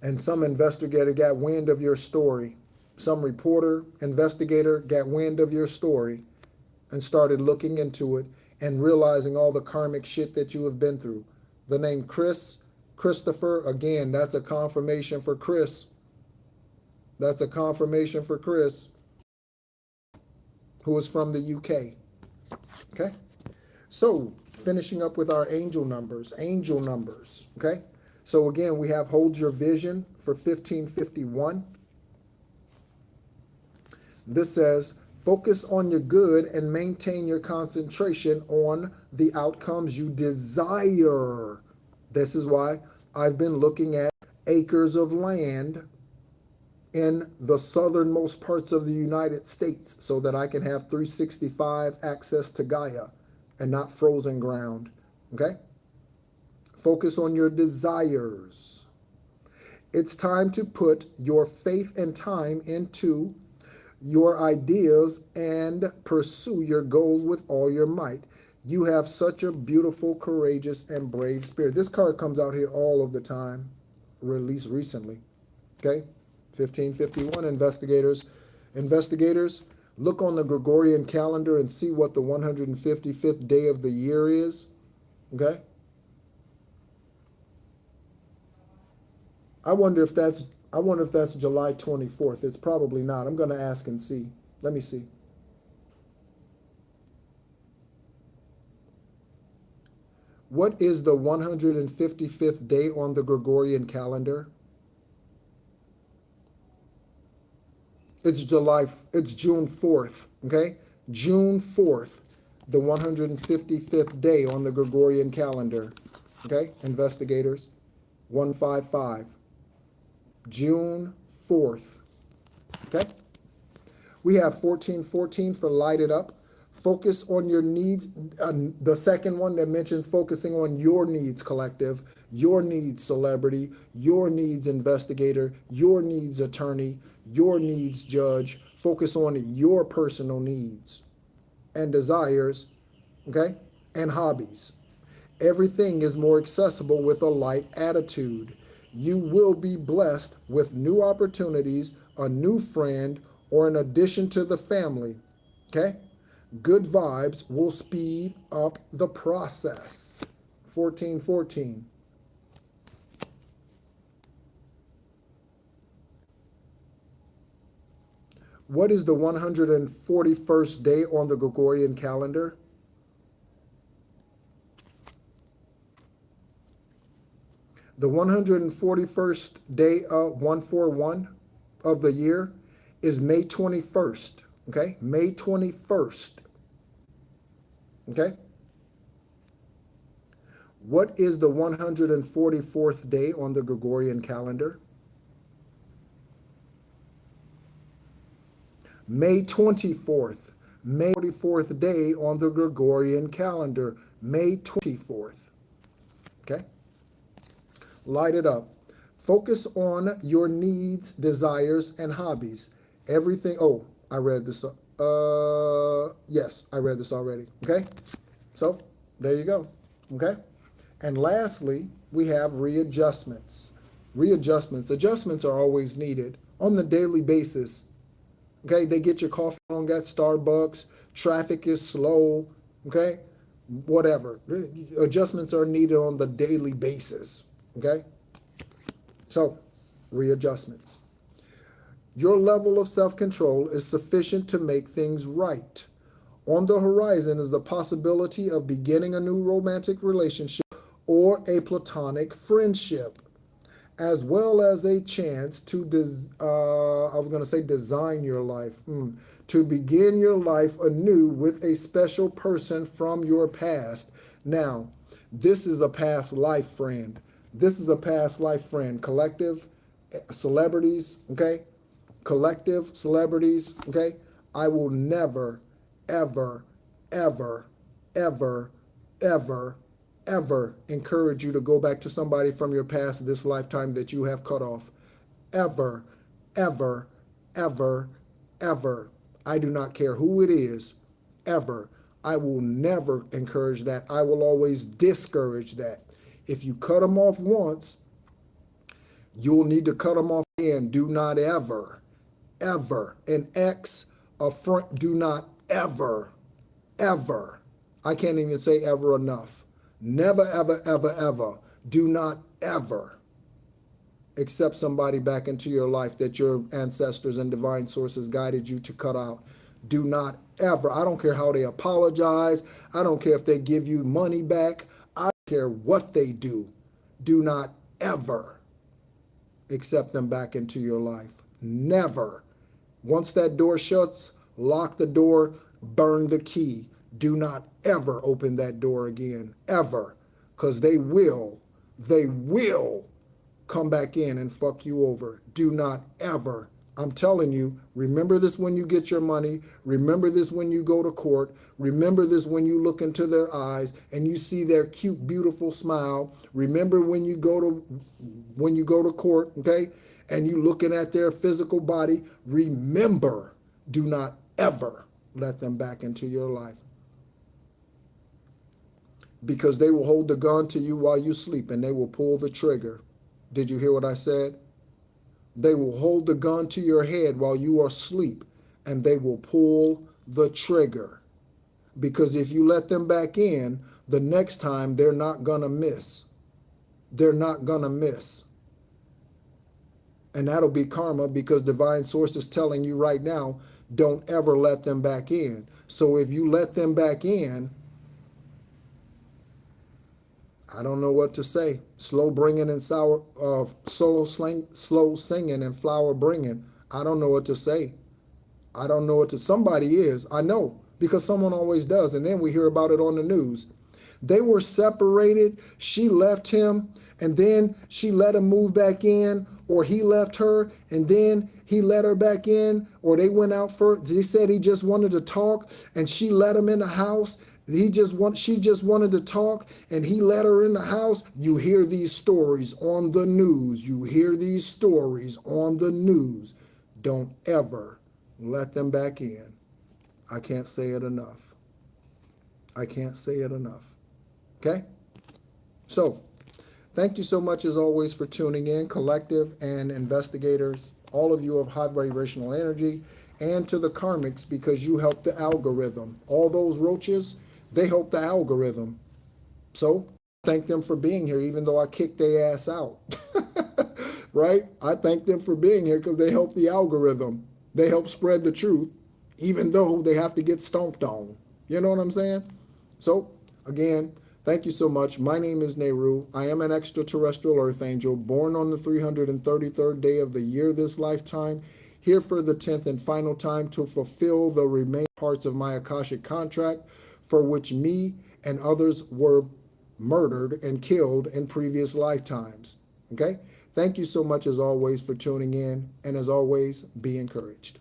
And some investigator got wind of your story. Some reporter, investigator got wind of your story and started looking into it and realizing all the karmic shit that you have been through. The name Chris, Christopher, again, that's a confirmation for Chris. That's a confirmation for Chris, who is from the UK. Okay? So, finishing up with our angel numbers. Angel numbers. Okay? So again, we have hold your vision for 1551. This says, focus on your good and maintain your concentration on the outcomes you desire. This is why I've been looking at acres of land in the southernmost parts of the United States so that I can have 365 access to Gaia and not frozen ground. Okay? Focus on your desires. It's time to put your faith and time into your ideas and pursue your goals with all your might. You have such a beautiful, courageous, and brave spirit. This card comes out here all of the time, or at least recently. Okay? 1551 investigators. Investigators, look on the Gregorian calendar and see what the 155th day of the year is. Okay? I wonder if that's July 24th. It's probably not. I'm going to ask and see. Let me see. What is the 155th day on the Gregorian calendar? It's June 4th, okay? June 4th, the 155th day on the Gregorian calendar, okay? Investigators, 155. June 4th, okay? We have 1414 for light it up. Focus on your needs. The second one that mentions focusing on your needs, collective, your needs, celebrity, your needs, investigator, your needs, attorney, your needs, judge. Focus on your personal needs and desires, okay? And hobbies. Everything is more accessible with a light attitude. You will be blessed with new opportunities, a new friend, or an addition to the family. Okay? Good vibes will speed up the process. 1414. What is the 141st day on the Gregorian calendar? The 141st day of 141 of the year is May 21st. Okay? May 21st. Okay? What is the 144th day on the Gregorian calendar? May 24th. May 44th day on the Gregorian calendar. May 24th. Okay? Light it up. Focus on your needs, desires, and hobbies. Everything. Oh, I read this. Yes, I read this already. Okay? So, there you go. Okay? And lastly, we have readjustments. Readjustments. Adjustments are always needed on the daily basis. Okay? They get your coffee on at Starbucks. Traffic is slow. Okay? Whatever. Adjustments are needed on the daily basis. Okay? So, readjustments. Your level of self-control is sufficient to make things right. On the horizon is the possibility of beginning a new romantic relationship or a platonic friendship, as well as a chance to, design your life, to begin your life anew with a special person from your past. Now, this is a past life friend. This is a past life friend. Collective celebrities, okay? Collective celebrities, okay? I will never, ever, ever, ever, ever, ever encourage you to go back to somebody from your past this lifetime that you have cut off. Ever, ever, ever, ever. I do not care who it is, ever. I will never encourage that. I will always discourage that. If you cut them off once, you'll need to cut them off again. Do not ever, ever. An ex, a friend, do not ever, ever. I can't even say ever enough. Never, ever, ever, ever. Do not ever accept somebody back into your life that your ancestors and divine sources guided you to cut out. Do not ever. I don't care how they apologize. I don't care if they give you money back. I don't care what they do. Do not ever accept them back into your life. Never. Once that door shuts, lock the door, burn the key. Do not ever open that door again, ever, because they will come back in and fuck you over. Do not ever. I'm telling you, remember this when you get your money. Remember this when you go to court. Remember this when you look into their eyes and you see their cute, beautiful smile. Remember when you go to court, okay, and you looking at their physical body. Remember, do not ever let them back into your life, because they will hold the gun to you while you sleep and they will pull the trigger. Did you hear what I said? They will hold the gun to your head while you are asleep and they will pull the trigger. Because if you let them back in, the next time they're not going to miss. They're not going to miss. And that'll be karma, because divine source is telling you right now, don't ever let them back in. So if you let them back in, I don't know what to say. Slow bringing and slow singing and flower bringing. I don't know what to say. I don't know what to. Somebody is. I know, because someone always does, and then we hear about it on the news. They were separated. She left him, and then she let him move back in, or he left her, and then he let her back in, or they went out first. They said he just wanted to talk, and she let him in the house. She just wanted to talk, and he let her in the house. You hear these stories on the news. You hear these stories on the news. Don't ever let them back in. I can't say it enough. I can't say it enough. Okay? So, thank you so much as always for tuning in, collective and investigators, all of you of high vibrational energy, and to the karmics, because you help the algorithm. All those roaches, they help the algorithm. So thank them for being here, even though I kicked their ass out. Right? I thank them for being here because they help the algorithm. They help spread the truth, even though they have to get stomped on. You know what I'm saying? So again, thank you so much. My name is NEHRU. I am an extraterrestrial earth angel, born on the 333rd day of the year this lifetime, here for the 10th and final time to fulfill the remaining parts of my Akashic contract, for which me and others were murdered and killed in previous lifetimes. Okay? Thank you so much as always for tuning in, and as always, be encouraged.